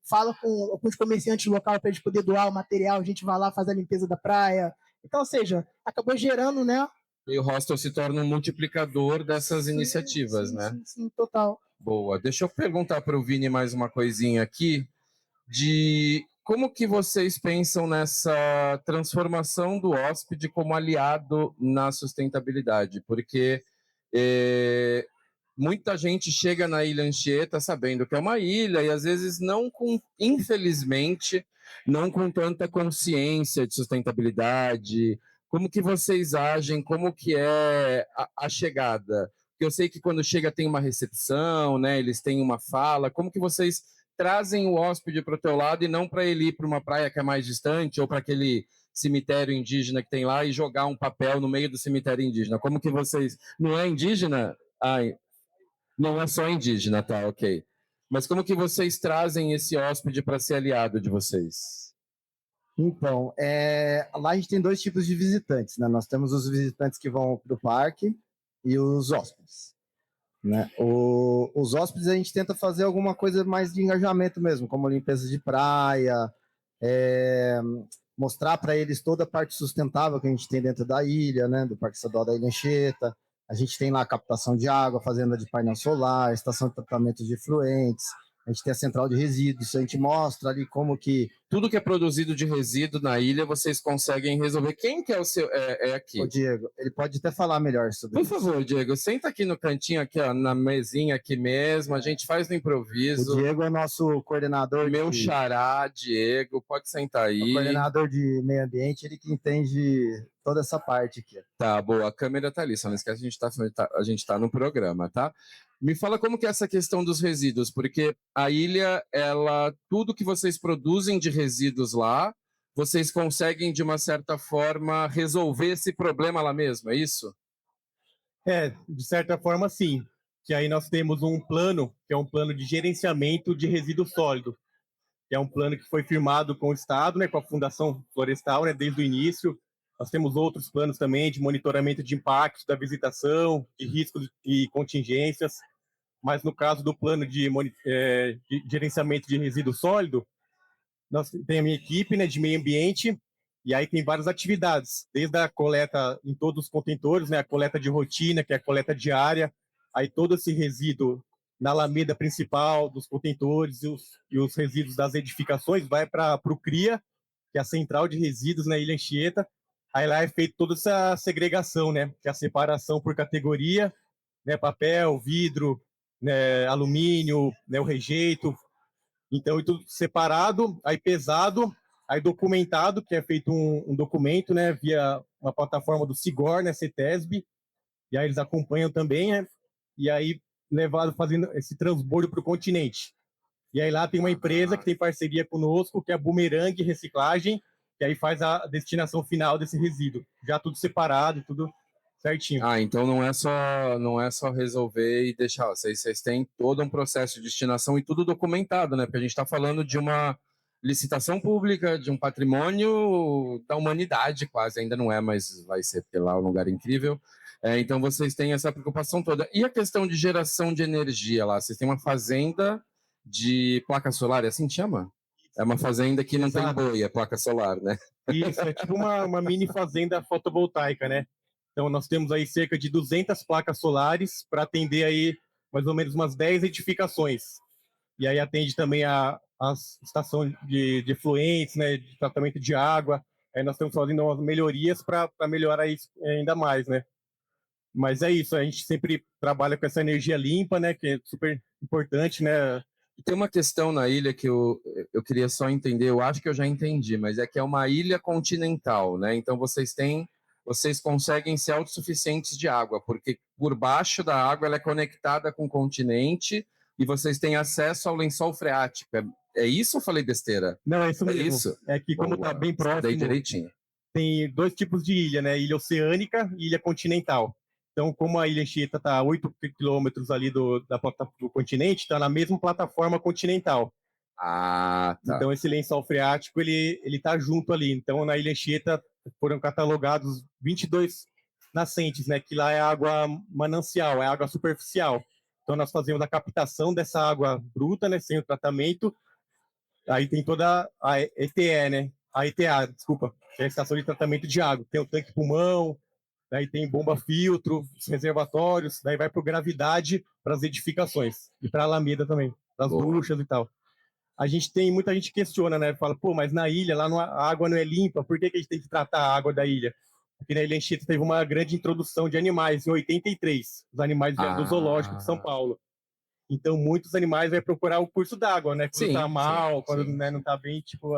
fala com os comerciantes locais para eles poderem doar o material, a gente vai lá, faz a limpeza da praia. Então, ou seja, acabou gerando, né? E o hostel se torna um multiplicador dessas iniciativas, né? Sim, total. Boa. Deixa eu perguntar para o Vini mais uma coisinha aqui, de como que vocês pensam nessa transformação do hóspede como aliado na sustentabilidade? Porque muita gente chega na Ilha Anchieta sabendo que é uma ilha e às vezes infelizmente, não com tanta consciência de sustentabilidade. Como que vocês agem? Como que é a chegada? Porque eu sei que quando chega tem uma recepção, né? Eles têm uma fala. Como que vocês trazem o hóspede para o teu lado e não para ele ir para uma praia que é mais distante ou para aquele cemitério indígena que tem lá e jogar um papel no meio do cemitério indígena. Como que vocês... Não é indígena? Ai, não é só indígena, tá, ok. Mas como que vocês trazem esse hóspede para ser aliado de vocês? Então, lá a gente tem dois tipos de visitantes, né? Nós temos os visitantes que vão para o parque e os hóspedes, né? Os hóspedes a gente tenta fazer alguma coisa mais de engajamento mesmo, como limpeza de praia, mostrar para eles toda a parte sustentável que a gente tem dentro da ilha, né? Do Parque Estadual da Ilha Anchieta. A gente tem lá a captação de água, fazenda de painel solar, estação de tratamento de efluentes, a gente tem a central de resíduos, a gente mostra ali como que... Tudo que é produzido de resíduo na ilha, vocês conseguem resolver. Quem que é o seu... É aqui. O Diego, ele pode até falar melhor sobre isso. Por favor, Diego, senta aqui no cantinho, aqui, ó, na mesinha aqui mesmo, a gente faz no improviso. O Diego é nosso coordenador. Meu xará, Diego, pode sentar aí. O coordenador de meio ambiente, ele que entende toda essa parte aqui. Tá, boa, a câmera tá ali, só não esquece que a gente tá no programa, tá? Me fala como que é essa questão dos resíduos, porque a ilha, tudo que vocês produzem de resíduos lá, vocês conseguem, de uma certa forma, resolver esse problema lá mesmo, é isso? De certa forma, sim. Que aí nós temos um plano, que é um plano de gerenciamento de resíduo sólido, que é um plano que foi firmado com o Estado, né, com a Fundação Florestal, né, desde o início. Nós temos outros planos também de monitoramento de impactos da visitação, de riscos e contingências, mas no caso do plano de gerenciamento de resíduo sólido, nós temos a minha equipe, né, de meio ambiente, e aí tem várias atividades, desde a coleta em todos os contentores, né, a coleta de rotina, que é a coleta diária, aí todo esse resíduo na alameda principal dos contentores e os resíduos das edificações vai para o CRIA, que é a central de resíduos na Ilha Anchieta. Aí lá é feita toda essa segregação, né, que é a separação por categoria, né, papel, vidro, né, alumínio, né, o rejeito. Então, tudo separado, aí pesado, aí documentado, que é feito um documento, né, via uma plataforma do CIGOR, né, CETESB, e aí eles acompanham também, né, e aí levado fazendo esse transbordo para o continente. E aí lá tem uma empresa que tem parceria conosco, que é a Boomerang Reciclagem, que aí faz a destinação final desse resíduo, já tudo separado, tudo certinho. Então não é só resolver e deixar, vocês têm todo um processo de destinação e tudo documentado, né? Porque a gente está falando de uma licitação pública, de um patrimônio da humanidade quase, ainda não é, mas vai ser, porque lá é um lugar incrível. Então vocês têm essa preocupação toda. E a questão de geração de energia lá? Vocês têm uma fazenda de placa solar, é assim que chama? É uma fazenda que não tem boi, é placa solar, né? Isso, é tipo uma mini fazenda fotovoltaica, né? Então nós temos aí cerca de 200 placas solares para atender aí mais ou menos umas 10 edificações. E aí atende também a estação de efluentes, né, de tratamento de água. Aí nós estamos fazendo umas melhorias para melhorar isso ainda mais, né? Mas é isso, a gente sempre trabalha com essa energia limpa, né, que é super importante, né? Tem uma questão na ilha que eu queria só entender, eu acho que eu já entendi, mas é que é uma ilha continental, né? Então vocês conseguem ser autossuficientes de água, porque por baixo da água ela é conectada com o continente e vocês têm acesso ao lençol freático. É isso ou falei besteira? Não, é isso mesmo. Isso? É que como está bem próximo, direitinho. Tem dois tipos de ilha, né? Ilha oceânica e ilha continental. Então, como a Ilha Anchieta está a 8 quilômetros ali do continente, está na mesma plataforma continental. Tá. Então, esse lençol freático, ele está junto ali. Então, na Ilha Anchieta foram catalogados 22 nascentes, né? Que lá é água manancial, é água superficial. Então, nós fazemos a captação dessa água bruta, né? Sem o tratamento. Aí tem toda a ETE, né? A ETA, desculpa, que é a estação de tratamento de água. Tem o tanque pulmão, daí tem bomba filtro, os reservatórios, daí vai para gravidade para as edificações e para a alameda também, das duchas e tal. Muita gente questiona, né? Fala, pô, mas na ilha, lá a água não é limpa, por que a gente tem que tratar a água da ilha? Porque na Ilha Anchieta teve uma grande introdução de animais em 83, os animais do zoológico de São Paulo. Então, muitos animais vão procurar o curso d'água, né? Quando tá mal, quando né, não tá bem, tipo...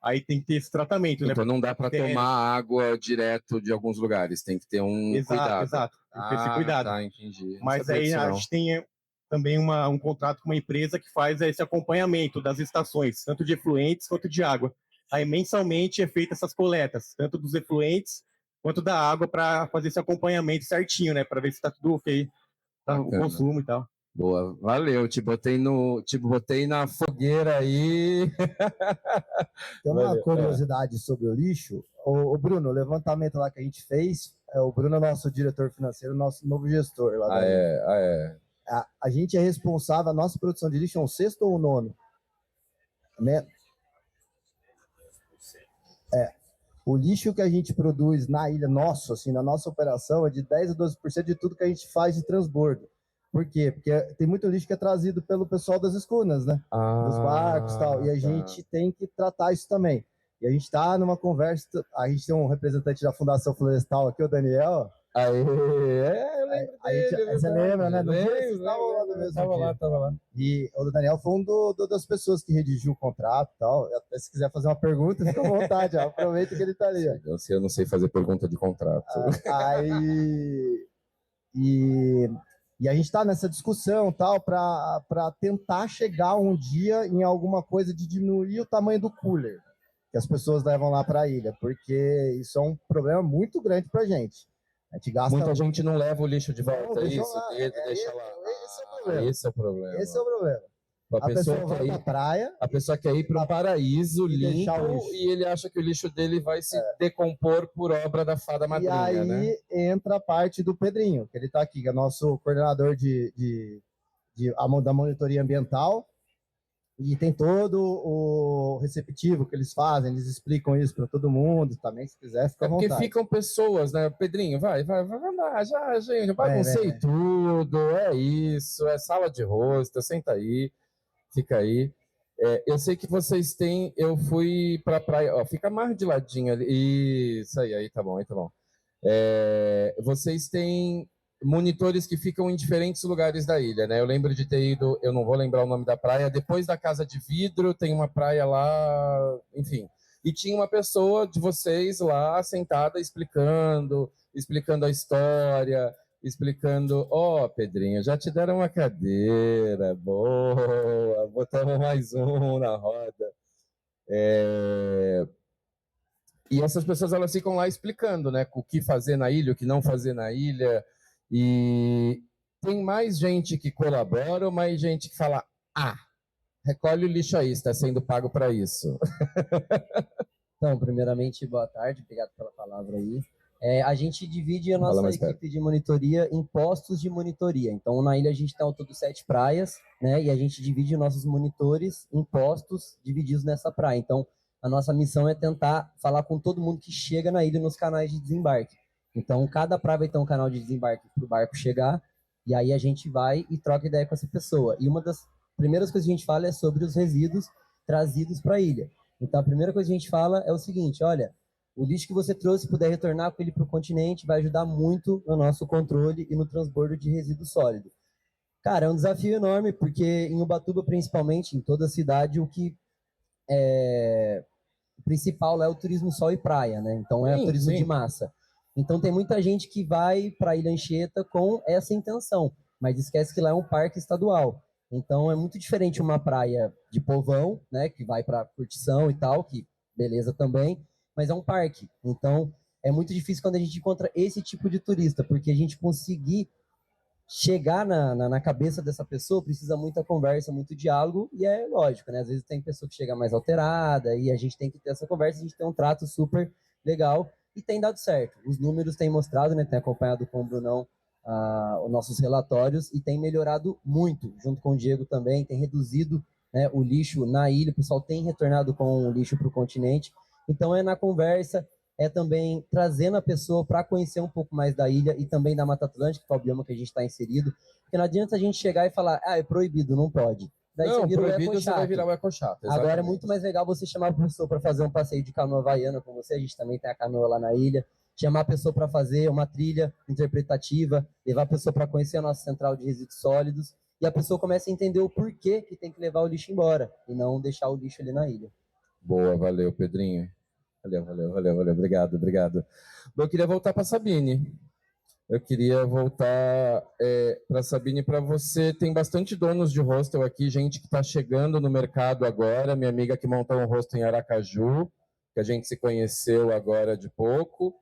Aí tem que ter esse tratamento, né? Então não dá para tomar água direto de alguns lugares, tem que ter um cuidado. Exato, tem que ter esse cuidado. Tá, entendi. Mas aí a gente tem também um contrato com uma empresa que faz esse acompanhamento das estações, tanto de efluentes quanto de água. Aí, mensalmente, é feita essas coletas, tanto dos efluentes quanto da água, para fazer esse acompanhamento certinho, né? Para ver se está tudo ok, para o Bacana. consumo e tal. Boa, valeu, te botei na fogueira aí. Tem uma Valeu. curiosidade sobre o lixo. O Bruno, o levantamento lá que a gente fez, o Bruno é nosso diretor financeiro, nosso novo gestor lá da É. a gente é responsável, a nossa produção de lixo é um sexto ou um nono? Né? O lixo que a gente produz na ilha, nosso, assim, na nossa operação, é de 10 a 12% de tudo que a gente faz de transbordo. Por quê? Porque tem muito lixo que é trazido pelo pessoal das escunas, né? Dos barcos e tal. E a gente tem que tratar isso também. E a gente está numa conversa, a gente tem um representante da Fundação Florestal aqui, o Daniel. Eu lembro dele. Você lembra, né? Tava lá. E o Daniel foi das pessoas que redigiu o contrato e tal. Até se quiser fazer uma pergunta, fica à vontade. Aproveita que ele está ali. Eu não sei fazer pergunta de contrato. E a gente está nessa discussão tal para tentar chegar um dia em alguma coisa de diminuir o tamanho do cooler que as pessoas levam lá para a ilha, porque isso é um problema muito grande para a gente. A gente gasta Muita gente não leva o lixo de volta, não, isso? lá, Deixa lá. Esse é o problema. Esse é o problema. A pessoa vai para a praia. A pessoa quer ir para um paraíso limpo o e ele acha que o lixo dele vai se decompor por obra da fada madrinha, e aí né? entra a parte do Pedrinho, que ele está aqui, que é nosso coordenador da monitoria ambiental. E tem todo o receptivo que eles fazem, eles explicam isso para todo mundo também, se quiser, fica à vontade. Porque ficam pessoas, né? Pedrinho, vai lá, já, gente, baguncei tudo, é isso, é sala de rosto, senta aí, fica aí. Eu sei que vocês têm, eu fui para a praia, ó, fica mais de ladinho ali, isso aí tá bom, vocês têm monitores que ficam em diferentes lugares da ilha, né? Eu lembro de ter ido, eu não vou lembrar o nome da praia, depois da Casa de Vidro tem uma praia lá, enfim. E tinha uma pessoa de vocês lá sentada explicando a história, explicando, Pedrinho, já te deram uma cadeira, boa, botamos mais um na roda. E essas pessoas elas ficam lá explicando, né, o que fazer na ilha, o que não fazer na ilha. E tem mais gente que colabora ou mais gente que fala, recolhe o lixo aí, está sendo pago para isso. Então, primeiramente, boa tarde, obrigado pela palavra aí. A gente divide a nossa equipe de monitoria em postos de monitoria. Então, na ilha a gente tem ao todo 7 praias, né? E a gente divide nossos monitores em postos divididos nessa praia. Então, a nossa missão é tentar falar com todo mundo que chega na ilha nos canais de desembarque. Então, cada praia vai ter um canal de desembarque para o barco chegar, e aí a gente vai e troca ideia com essa pessoa. E uma das primeiras coisas que a gente fala é sobre os resíduos trazidos para a ilha. Então, a primeira coisa que a gente fala é o seguinte, olha, o lixo que você trouxe, se puder retornar com ele para o continente, vai ajudar muito no nosso controle e no transbordo de resíduo sólido. Cara, é um desafio enorme, porque em Ubatuba, principalmente, em toda a cidade, o que o principal é o turismo sol e praia, né? Então, é o turismo de massa. Então, tem muita gente que vai para a Ilha Anchieta com essa intenção, mas esquece que lá é um parque estadual. Então, é muito diferente uma praia de povão, né, que vai para curtição e tal, que beleza também, mas é um parque. Então, é muito difícil quando a gente encontra esse tipo de turista, porque a gente conseguir chegar na cabeça dessa pessoa precisa muita conversa, muito diálogo, e é lógico, né? Às vezes tem pessoa que chega mais alterada, e a gente tem que ter essa conversa, a gente tem um trato super legal, e tem dado certo. Os números têm mostrado, né? Tem acompanhado com o Brunão os nossos relatórios, e tem melhorado muito, junto com o Diego também, tem reduzido, né, o lixo na ilha, o pessoal tem retornado com o lixo para o continente, então é na conversa, é também trazendo a pessoa para conhecer um pouco mais da ilha e também da Mata Atlântica, que é o bioma que a gente está inserido, porque não adianta a gente chegar e falar, é proibido, não pode. Daí não, você vira proibido, o ecochato. você vai virar o ecochato. Agora é muito mais legal você chamar a pessoa para fazer um passeio de canoa havaiana com você, a gente também tem a canoa lá na ilha, chamar a pessoa para fazer uma trilha interpretativa, levar a pessoa para conhecer a nossa central de resíduos sólidos, e a pessoa começa a entender o porquê que tem que levar o lixo embora, e não deixar o lixo ali na ilha. Boa, valeu, Pedrinho. Valeu, obrigado. Bom, eu queria voltar para a Sabine. eu queria voltar para a Sabine, para você. Tem bastante donos de hostel aqui, gente que está chegando no mercado agora. Minha amiga que montou um hostel em Aracaju, que a gente se conheceu agora de pouco.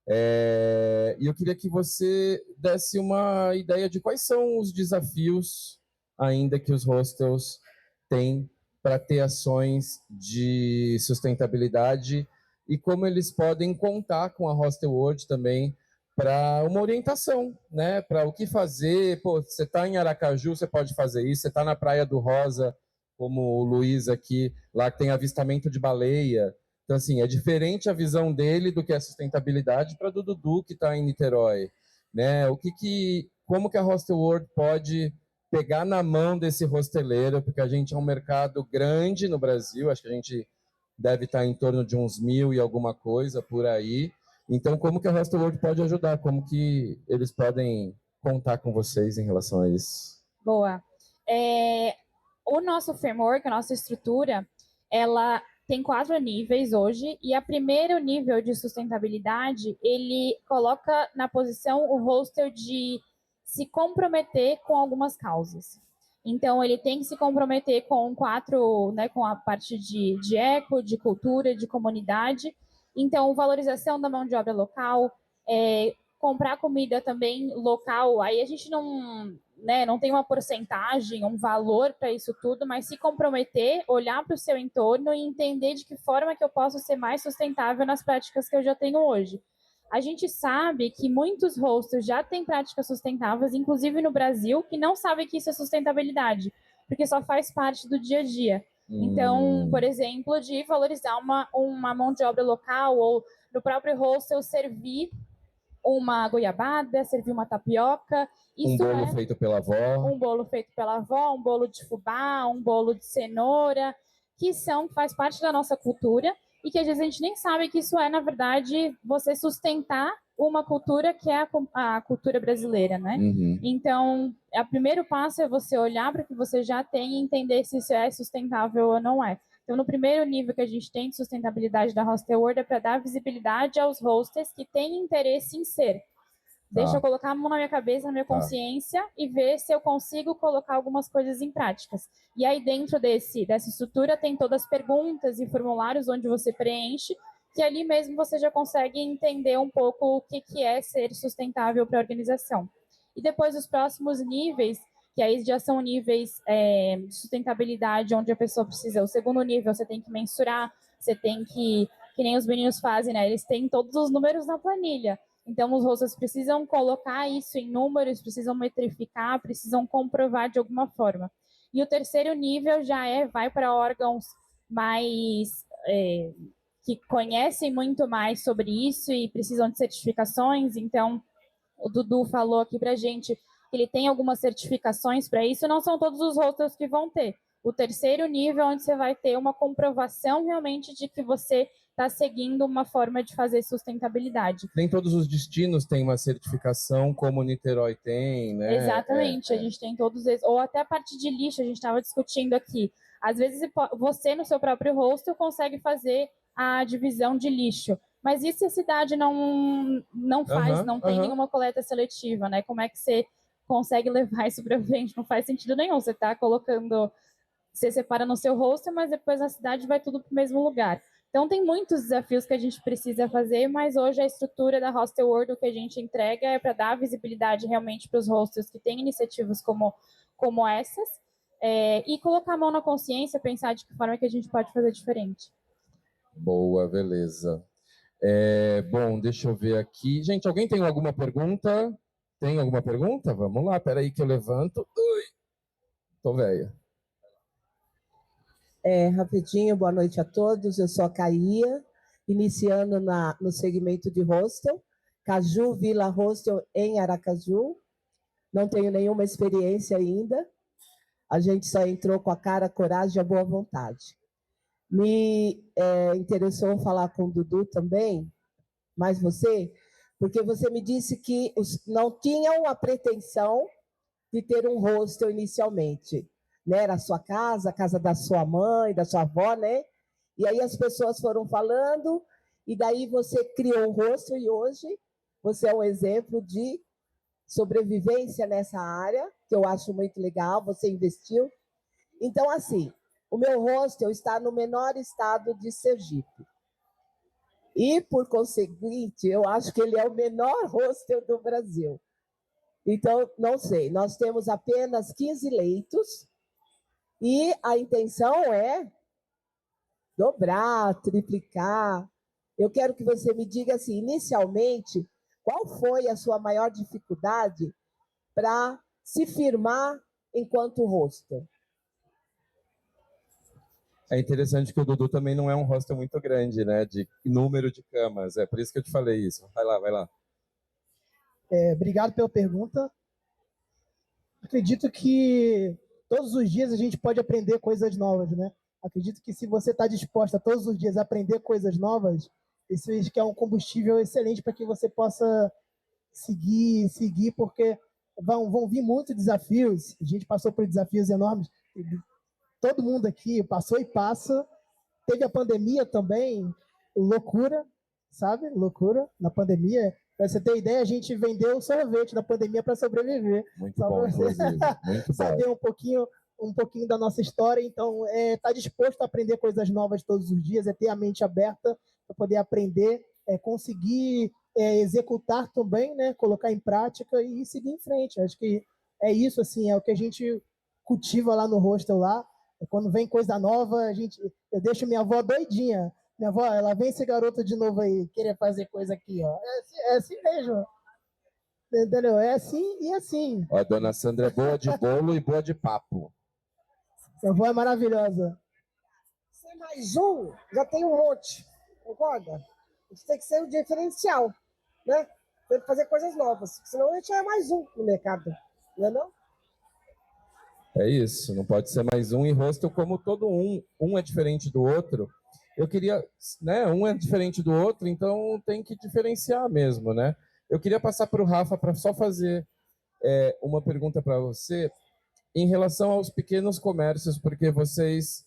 E eu queria que você desse uma ideia de quais são os desafios ainda que os hostels têm para ter ações de sustentabilidade e como eles podem contar com a Hostel World também para uma orientação, né? Para o que fazer. Pô, você está em Aracaju, você pode fazer isso. Você está na Praia do Rosa, como o Luiz aqui, lá que tem avistamento de baleia. Então, assim, é diferente a visão dele do que a sustentabilidade para do Dudu, que está em Niterói. Né? Como que a Hostel World pode pegar na mão desse hosteleiro, porque a gente é um mercado grande no Brasil, acho que a gente deve estar em torno de uns 1.000 e alguma coisa por aí. Então, como que a Hostel World pode ajudar? Como que eles podem contar com vocês em relação a isso? Boa. O nosso framework, a nossa estrutura, ela tem 4 níveis hoje, e o primeiro nível de sustentabilidade, ele coloca na posição o hostel de se comprometer com algumas causas. Então, ele tem que se comprometer com 4, né, com a parte de eco, de cultura, de comunidade. Então, valorização da mão de obra local, comprar comida também local. Aí a gente não tem uma porcentagem, um valor para isso tudo, mas se comprometer, olhar para o seu entorno e entender de que forma que eu posso ser mais sustentável nas práticas que eu já tenho hoje. A gente sabe que muitos hostels já têm práticas sustentáveis, inclusive no Brasil, que não sabem que isso é sustentabilidade, porque só faz parte do dia a dia. Então, por exemplo, de valorizar uma mão de obra local, ou no próprio hostel servir uma goiabada, servir uma tapioca. Um bolo feito pela avó. Um bolo feito pela avó, um bolo de fubá, um bolo de cenoura, que faz parte da nossa cultura e que às vezes a gente nem sabe que isso é, na verdade, você sustentar uma cultura que é a cultura brasileira, né? Uhum. Então, o primeiro passo é você olhar para o que você já tem e entender se isso é sustentável ou não é. Então, no primeiro nível que a gente tem de sustentabilidade da Hostel World é para dar visibilidade aos hostels que têm interesse em ser. Deixa eu colocar a mão na minha cabeça, na minha consciência e ver se eu consigo colocar algumas coisas em práticas. E aí, dentro dessa estrutura, tem todas as perguntas e formulários onde você preenche, que ali mesmo você já consegue entender um pouco o que é ser sustentável para a organização. E depois, os próximos níveis, que aí já são níveis de sustentabilidade, onde a pessoa precisa. O segundo nível, você tem que mensurar, você tem que nem os meninos fazem, né? Eles têm todos os números na planilha. Então, os hostels precisam colocar isso em números, precisam metrificar, precisam comprovar de alguma forma. E o terceiro nível já vai para órgãos mais que conhecem muito mais sobre isso e precisam de certificações. Então, o Dudu falou aqui para a gente que ele tem algumas certificações para isso, não são todos os hostels que vão ter. O terceiro nível, onde você vai ter uma comprovação realmente de que você está seguindo uma forma de fazer sustentabilidade. Nem todos os destinos têm uma certificação como Niterói tem, né? Exatamente, a gente tem todos esses. Ou até a parte de lixo, a gente estava discutindo aqui. Às vezes você, no seu próprio hostel, consegue fazer a divisão de lixo. Mas e se a cidade não faz, não tem nenhuma coleta seletiva, né? Como é que você consegue levar isso para frente? Não faz sentido nenhum. Você está colocando... Você separa no seu hostel, mas depois na cidade vai tudo para o mesmo lugar. Então, tem muitos desafios que a gente precisa fazer, mas hoje a estrutura da Hostel World, o que a gente entrega é para dar visibilidade realmente para os hostels que têm iniciativas como essas, e colocar a mão na consciência, pensar de que forma que a gente pode fazer diferente. Boa, beleza. Bom, deixa eu ver aqui. Gente, alguém tem alguma pergunta? Tem alguma pergunta? Vamos lá, peraí que eu levanto. Ui, tô velha. Rapidinho, boa noite a todos. Eu sou a Caia, iniciando no segmento de hostel, Caju Vila Hostel em Aracaju. Não tenho nenhuma experiência ainda. A gente só entrou com a cara, a coragem e a boa vontade. Me interessou falar com o Dudu também, mas porque você me disse que não tinham a pretensão de ter um hostel inicialmente. Né? Era a sua casa, a casa da sua mãe, da sua avó, né? E aí as pessoas foram falando, e daí você criou um hostel, e hoje você é um exemplo de sobrevivência nessa área, que eu acho muito legal, você investiu. Então, assim, o meu hostel está no menor estado de Sergipe. E, por conseguinte, eu acho que ele é o menor hostel do Brasil. Então, não sei, nós temos apenas 15 leitos e a intenção é dobrar, triplicar. Eu quero que você me diga, assim, inicialmente, qual foi a sua maior dificuldade para se firmar enquanto hostel? É interessante que o Dudu também não é um hostel muito grande, né? De número de camas. É por isso que eu te falei isso. Vai lá, vai lá. Obrigado pela pergunta. Acredito que todos os dias a gente pode aprender coisas novas, né? Acredito que se você está disposta todos os dias a aprender coisas novas, isso é um combustível excelente para que você possa seguir, porque vão vir muitos desafios. A gente passou por desafios enormes. Todo mundo aqui passou e passa. Teve a pandemia também, loucura, sabe? Loucura na pandemia. Para você ter ideia, a gente vendeu sorvete na pandemia para sobreviver. Muito Só bom, para você inclusive. Muito saber bom. um pouquinho da nossa história. Então, tá disposto a aprender coisas novas todos os dias, ter a mente aberta para poder aprender, conseguir executar também, né? Colocar em prática e seguir em frente. Acho que é isso, assim, é o que a gente cultiva lá no hostel lá. Quando vem coisa nova, eu deixo minha avó doidinha. Minha avó, ela vem esse garoto de novo aí, querer fazer coisa aqui, ó. É assim mesmo. Entendeu? É assim e assim. A dona Sandra é boa de bolo e boa de papo. Minha avó é maravilhosa. Ser mais um, já tem um monte, concorda? A gente tem que ser o diferencial, né? Tem que fazer coisas novas, senão a gente é mais um no mercado, não é não? É isso, não pode ser mais um. E hostel, como todo um é diferente do outro. Eu queria, né? Um é diferente do outro, então tem que diferenciar mesmo, né? Eu queria passar para o Rafa para só fazer uma pergunta para você em relação aos pequenos comércios, porque vocês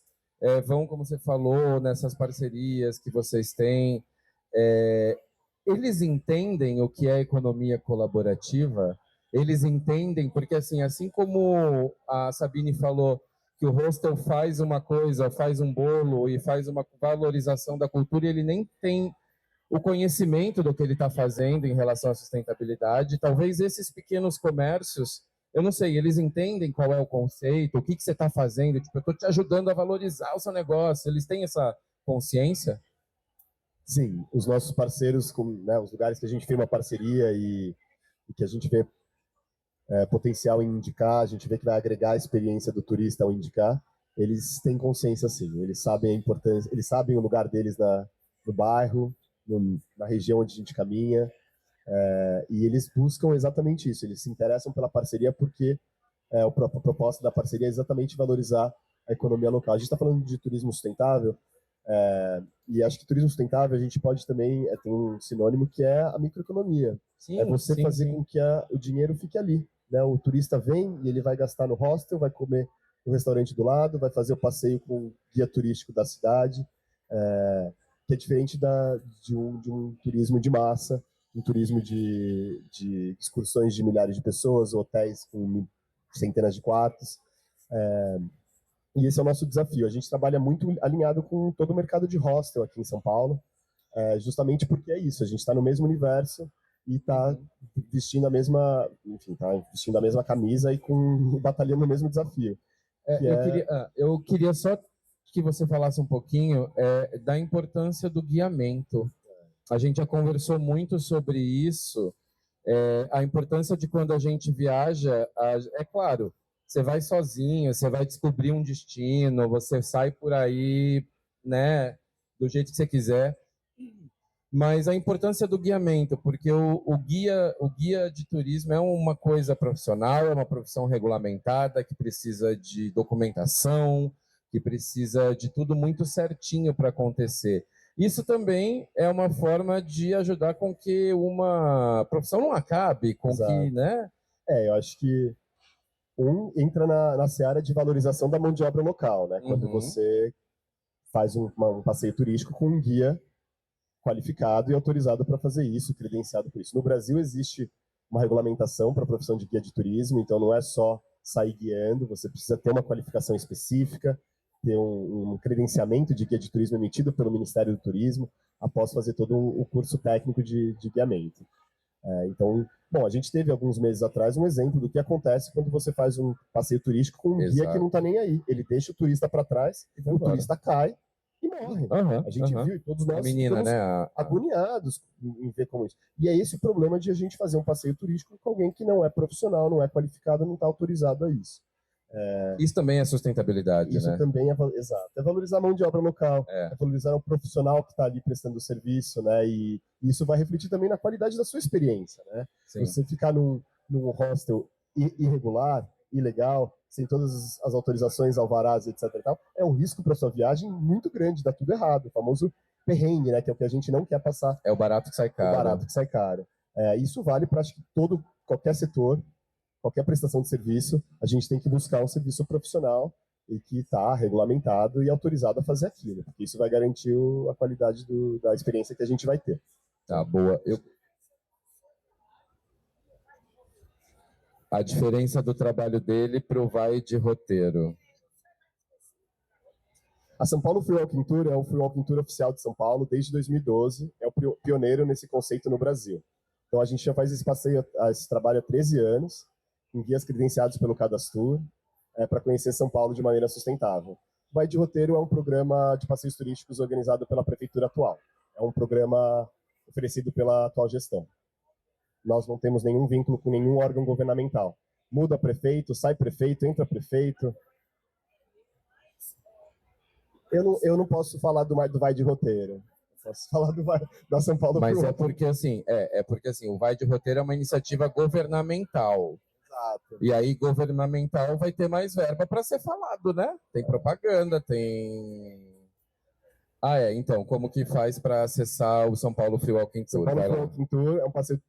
vão, como você falou, nessas parcerias que vocês têm. Eles entendem o que é economia colaborativa? Eles entendem, porque assim como a Sabine falou, que o hostel faz uma coisa, faz um bolo e faz uma valorização da cultura, e ele nem tem o conhecimento do que ele está fazendo em relação à sustentabilidade. Talvez esses pequenos comércios, eu não sei, eles entendem qual é o conceito, o que você está fazendo, tipo, eu estou te ajudando a valorizar o seu negócio, eles têm essa consciência? Sim, os nossos parceiros, né, os lugares que a gente firma parceria e que a gente vê potencial em indicar, a gente vê que vai agregar a experiência do turista ao indicar, eles têm consciência, sim. Eles sabem a importância, eles sabem o lugar deles no bairro, na região onde a gente caminha, e eles buscam exatamente isso. Eles se interessam pela parceria porque a proposta da parceria é exatamente valorizar a economia local. A gente está falando de turismo sustentável, e acho que turismo sustentável a gente pode também tem um sinônimo que é a microeconomia. Sim, é você fazer com que o dinheiro fique ali, né? O turista vem e ele vai gastar no hostel, vai comer no restaurante do lado, vai fazer o passeio com o guia turístico da cidade, que é diferente de um turismo de massa, um turismo de excursões de milhares de pessoas, hotéis com centenas de quartos. E esse é o nosso desafio. A gente trabalha muito alinhado com todo o mercado de hostel aqui em São Paulo, justamente porque é isso. A gente está no mesmo universo e está vestindo tá vestindo a mesma camisa e batalhando no mesmo desafio. Eu queria só que você falasse um pouquinho da importância do guiamento. A gente já conversou muito sobre isso, a importância de quando a gente viaja, é claro, você vai sozinho, você vai descobrir um destino, você sai por aí, né, do jeito que você quiser, mas a importância do guiamento, porque o guia de turismo é uma coisa profissional, é uma profissão regulamentada, que precisa de documentação, que precisa de tudo muito certinho para acontecer. Isso também é uma forma de ajudar com que uma profissão não acabe, né? Eu acho que entra na seara de valorização da mão de obra local, né? Quando você faz um passeio turístico com um guia qualificado e autorizado para fazer isso, credenciado por isso. No Brasil existe uma regulamentação para a profissão de guia de turismo, então não é só sair guiando, você precisa ter uma qualificação específica, ter um credenciamento de guia de turismo emitido pelo Ministério do Turismo, após fazer todo o curso técnico de guiamento. Então, bom, a gente teve alguns meses atrás um exemplo do que acontece quando você faz um passeio turístico com um guia que não está nem aí. Ele deixa o turista para trás, o turista cai e morre. A gente viu, e todos nós ficamos agoniados em ver como isso. E é esse o problema de a gente fazer um passeio turístico com alguém que não é profissional, não é qualificado, não está autorizado a isso. Isso também é sustentabilidade, isso né? também exato. É valorizar a mão de obra local, é valorizar o profissional que está ali prestando o serviço, né? E isso vai refletir também na qualidade da sua experiência, né? Sim. Você ficar num hostel irregular, ilegal, sem todas as autorizações, alvarás, etc. e tal, é um risco para sua viagem muito grande, dá tudo errado. O famoso perrengue, né? Que é o que a gente não quer passar. É o barato que sai caro. O barato que sai caro. Isso vale para qualquer setor, qualquer prestação de serviço, a gente tem que buscar um serviço profissional e que está regulamentado e autorizado a fazer aquilo, porque isso vai garantir a qualidade da experiência que a gente vai ter. Tá, boa. A diferença do trabalho dele para o Vai de Roteiro. A São Paulo Free Walking Tour é o Free Walking Tour oficial de São Paulo desde 2012, é o pioneiro nesse conceito no Brasil. Então a gente já faz esse trabalho há 13 anos, com guias credenciados pelo Cadastur, para conhecer São Paulo de maneira sustentável. O Vai de Roteiro é um programa de passeios turísticos organizado pela prefeitura atual. É um programa oferecido pela atual gestão. Nós não temos nenhum vínculo com nenhum órgão governamental. Muda prefeito, sai prefeito, entra prefeito. Eu não posso falar do Vai de Roteiro. Posso falar da São Paulo. Mas é porque assim, o Vai de Roteiro é uma iniciativa governamental. Exato. E aí, governamental vai ter mais verba para ser falado, né? Tem propaganda, tem... Então, como que faz para acessar o São Paulo Free Walking Tour? São Paulo Free Walking Tour é um passeio...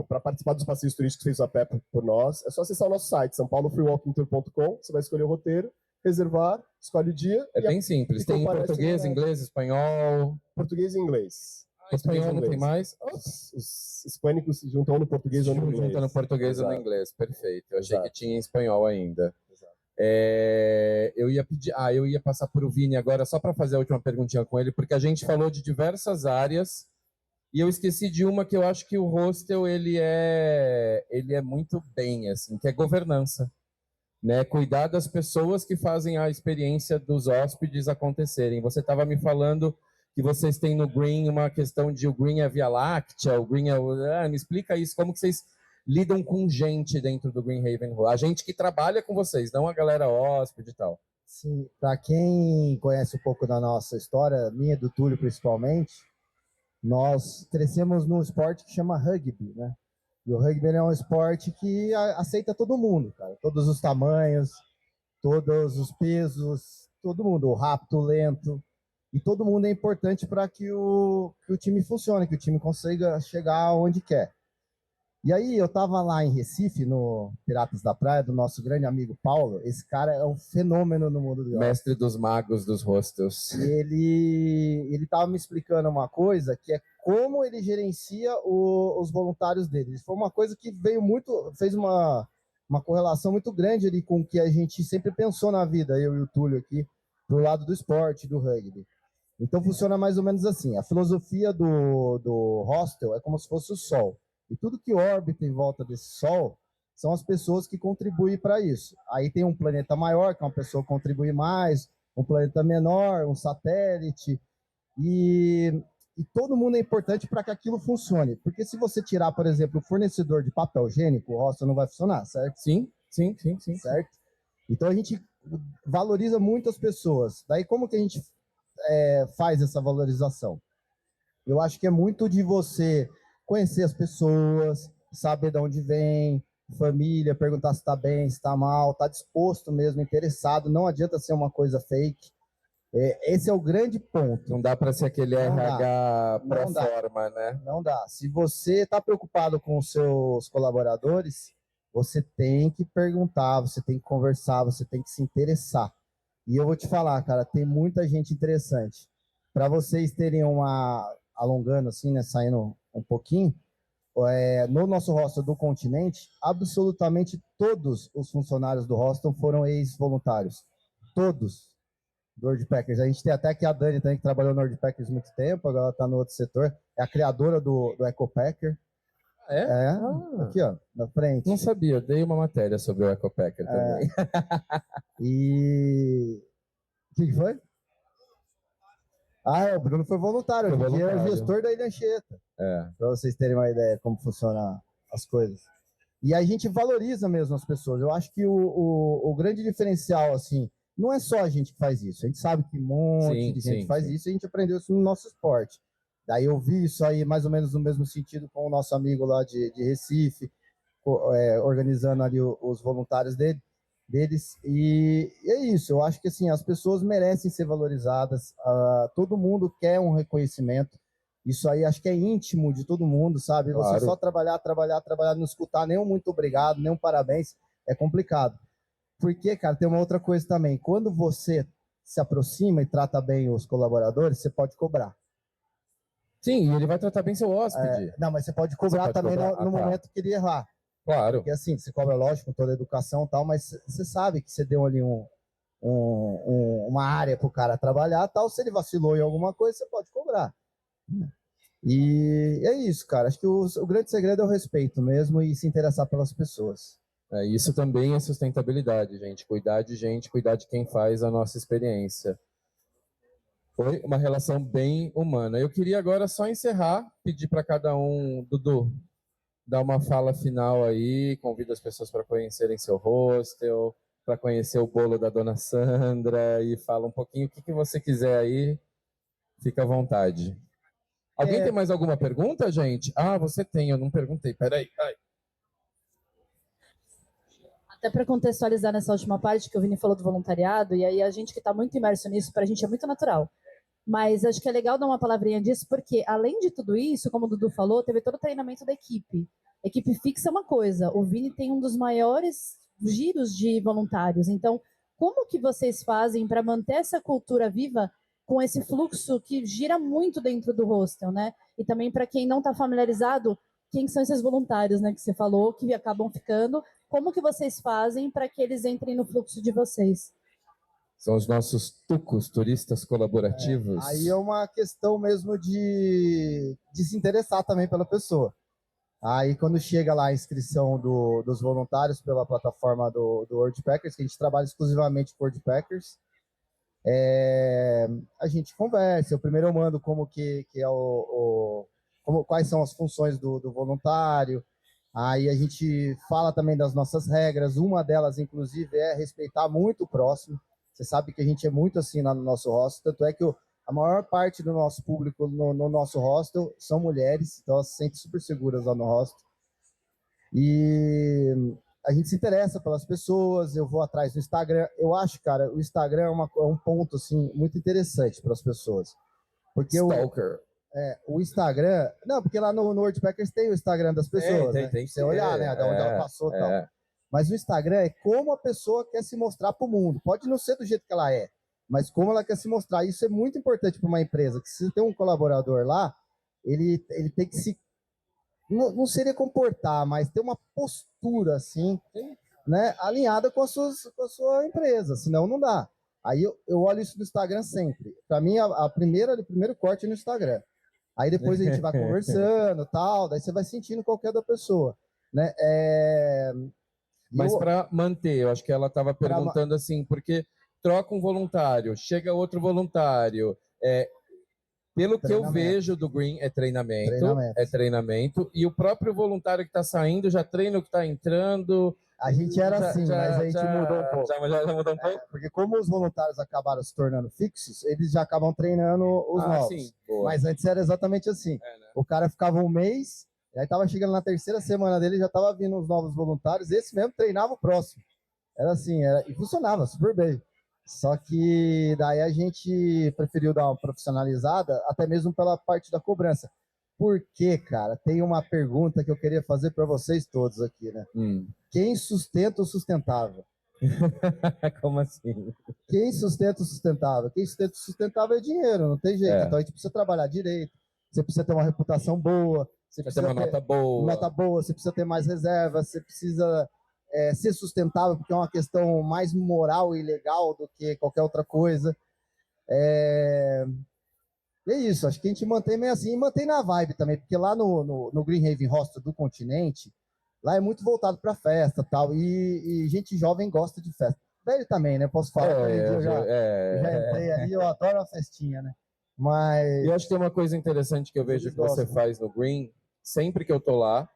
Para participar dos passeios turísticos feitos a pé por nós, é só acessar o nosso site, sãopaulofreewalkingtour.com, você vai escolher o roteiro, reservar, escolhe o dia... É bem simples, tem português, inglês, espanhol... Português e inglês. Espanhol não tem mais? Os hispânicos se juntam no português ou no inglês. Juntam no português ou no inglês, perfeito. Eu achei que tinha em espanhol ainda. Exato. Eu ia pedir, eu ia passar por o Vini agora só para fazer a última perguntinha com ele, porque a gente falou de diversas áreas e eu esqueci de uma que eu acho que o hostel ele é muito bem assim, que é governança, né? Cuidar das pessoas que fazem a experiência dos hóspedes acontecerem. Você estava me falando que vocês têm no Green uma questão de o Green é Via Láctea, o Green é... me explica isso, como que vocês lidam com gente dentro do Green Haven? A gente que trabalha com vocês, não a galera hóspede e tal. Sim, para quem conhece um pouco da nossa história, minha e do Túlio principalmente, nós crescemos num esporte que chama rugby, né? E o rugby é um esporte que aceita todo mundo, cara. Todos os tamanhos, todos os pesos, todo mundo, o rápido, o lento. E todo mundo é importante para que o time funcione, que o time consiga chegar onde quer. E aí eu estava lá em Recife, no Piratas da Praia, do nosso grande amigo Paulo. Esse cara é um fenômeno no mundo do hostel. Mestre dos magos dos hostels. E ele estava me explicando uma coisa, que é como ele gerencia os voluntários dele. Isso foi uma coisa que fez uma correlação muito grande ali com o que a gente sempre pensou na vida, eu e o Túlio aqui, pro lado do esporte, do rugby. Então funciona mais ou menos assim. A filosofia do hostel é como se fosse o sol. E tudo que orbita em volta desse sol são as pessoas que contribuem para isso. Aí tem um planeta maior, que é uma pessoa que contribui mais, um planeta menor, um satélite. E todo mundo é importante para que aquilo funcione. Porque se você tirar, por exemplo, o fornecedor de papel higiênico, o hostel não vai funcionar, certo? Sim. Certo? Então a gente valoriza muito as pessoas. Daí como que a gente faz essa valorização? Eu acho que é muito de você conhecer as pessoas, saber de onde vem, família, perguntar se está bem, se está mal, está disposto mesmo, interessado. Não adianta ser uma coisa fake. Esse é o grande ponto. Não dá para ser aquele RH pro forma, né? Não dá. Se você está preocupado com os seus colaboradores, você tem que perguntar, você tem que conversar, você tem que se interessar. E eu vou te falar, cara, tem muita gente interessante. Para vocês terem alongando assim, né, saindo um pouquinho, No nosso hostel do Continente, absolutamente todos os funcionários do hostel foram ex-voluntários. Todos do Worldpackers. A gente tem até aqui a Dani também, que trabalhou no Worldpackers há muito tempo, agora ela está no outro setor. É a criadora do EcoPacker. Aqui, ó, na frente. Não sabia, eu dei uma matéria sobre o EcoPacker também. E... O que foi? O Bruno foi voluntário, porque é o gestor da Ilha Anchieta. Para vocês terem uma ideia como funcionam as coisas. E a gente valoriza mesmo as pessoas. Eu acho que o grande diferencial, assim, não é só a gente que faz isso. A gente sabe que um monte de gente faz isso e a gente aprendeu isso no nosso esporte. Daí eu vi isso aí mais ou menos no mesmo sentido com o nosso amigo lá de Recife, organizando ali os voluntários deles. E é isso, eu acho que assim, as pessoas merecem ser valorizadas, todo mundo quer um reconhecimento. Isso aí acho que é íntimo de todo mundo, sabe? Você só trabalhar, não escutar nenhum muito obrigado, nenhum parabéns, é complicado. Porque, cara, tem uma outra coisa também. Quando você se aproxima e trata bem os colaboradores, você pode cobrar. Sim, e ele vai tratar bem seu hóspede. Não, mas você pode cobrar também no momento que ele errar. Claro. Porque assim, você cobra, lógico, com toda a educação e tal, mas você sabe que você deu ali uma área para o cara trabalhar tal. Se ele vacilou em alguma coisa, você pode cobrar. E é isso, cara. Acho que o grande segredo é o respeito mesmo e se interessar pelas pessoas. Isso também é sustentabilidade, gente. Cuidar de gente, cuidar de quem faz a nossa experiência. Foi uma relação bem humana. Eu queria agora só encerrar, pedir para cada um, Dudu, dar uma fala final aí, convida as pessoas para conhecerem seu hostel, para conhecer o bolo da Dona Sandra e fala um pouquinho o que você quiser aí, fica à vontade. Alguém tem mais alguma pergunta, gente? Você tem, eu não perguntei, peraí. Até para contextualizar nessa última parte que o Vini falou do voluntariado, e aí a gente que está muito imerso nisso, para a gente é muito natural. Mas acho que é legal dar uma palavrinha disso, porque além de tudo isso, como o Dudu falou, teve todo o treinamento da equipe. Equipe fixa é uma coisa, o Vini tem um dos maiores giros de voluntários. Então, como que vocês fazem para manter essa cultura viva com esse fluxo que gira muito dentro do hostel, né? E também para quem não está familiarizado, quem são esses voluntários, né, que você falou, que acabam ficando, como que vocês fazem para que eles entrem no fluxo de vocês? São os nossos tucos, turistas colaborativos. Aí é uma questão mesmo de se interessar também pela pessoa. Aí quando chega lá a inscrição dos voluntários pela plataforma do Worldpackers, que a gente trabalha exclusivamente com Worldpackers, a gente conversa. Eu mando como que é quais são as funções do voluntário. Aí a gente fala também das nossas regras. Uma delas, inclusive, é respeitar muito o próximo. Você sabe que a gente é muito assim lá no nosso hostel, tanto é que a maior parte do nosso público no nosso hostel são mulheres, então elas se sentem super seguras lá no hostel. E a gente se interessa pelas pessoas, eu vou atrás do Instagram. Eu acho, cara, o Instagram é um ponto assim, muito interessante para as pessoas. Porque o Instagram... Não, porque lá no Worldpackers tem o Instagram das pessoas, né? Tem você olhar, né, de onde ela passou e tal. Mas o Instagram é como a pessoa quer se mostrar para o mundo. Pode não ser do jeito que ela é, mas como ela quer se mostrar. Isso é muito importante para uma empresa, que se tem um colaborador lá, ele tem que se... Não seria comportar, mas ter uma postura, assim, né, alinhada com a sua empresa, senão não dá. Aí eu olho isso no Instagram sempre. Para mim, o primeiro corte é no Instagram. Aí depois a gente vai conversando, tal, daí você vai sentindo qual que é da pessoa, né? Mas para manter, eu acho que ela estava perguntando assim, porque troca um voluntário, chega outro voluntário. Pelo que eu vejo do Green, é treinamento. E o próprio voluntário que está saindo já treina o que está entrando. A gente era mas a gente mudou um pouco. Já mudou um pouco? Porque como os voluntários acabaram se tornando fixos, eles já acabam treinando os novos. Sim, mas antes era exatamente assim. Né? O cara ficava um mês, e aí estava chegando na terceira semana dele, já estava vindo os novos voluntários, esse mesmo treinava o próximo. Era assim, e funcionava super bem. Só que daí a gente preferiu dar uma profissionalizada, até mesmo pela parte da cobrança. Por quê, cara? Tem uma pergunta que eu queria fazer para vocês todos aqui, né? Quem sustenta o sustentável? Como assim? Quem sustenta o sustentável? Quem sustenta o sustentável é dinheiro, não tem jeito. Então a gente precisa trabalhar direito, você precisa ter uma reputação boa, você Precisa ter uma nota boa. Nota boa, você precisa ter mais reserva, você precisa ser sustentável, porque é uma questão mais moral e legal do que qualquer outra coisa. E é isso, acho que a gente mantém meio assim, e mantém na vibe também, porque lá no Green Haven Hostel do Continente, lá é muito voltado para festa tal, e gente jovem gosta de festa. Velho também, né? Posso falar, eu já entrei ali, eu adoro a festinha, né? Mas... E eu acho que tem uma coisa interessante que eu vejo que você faz no Green, sempre que eu tô lá,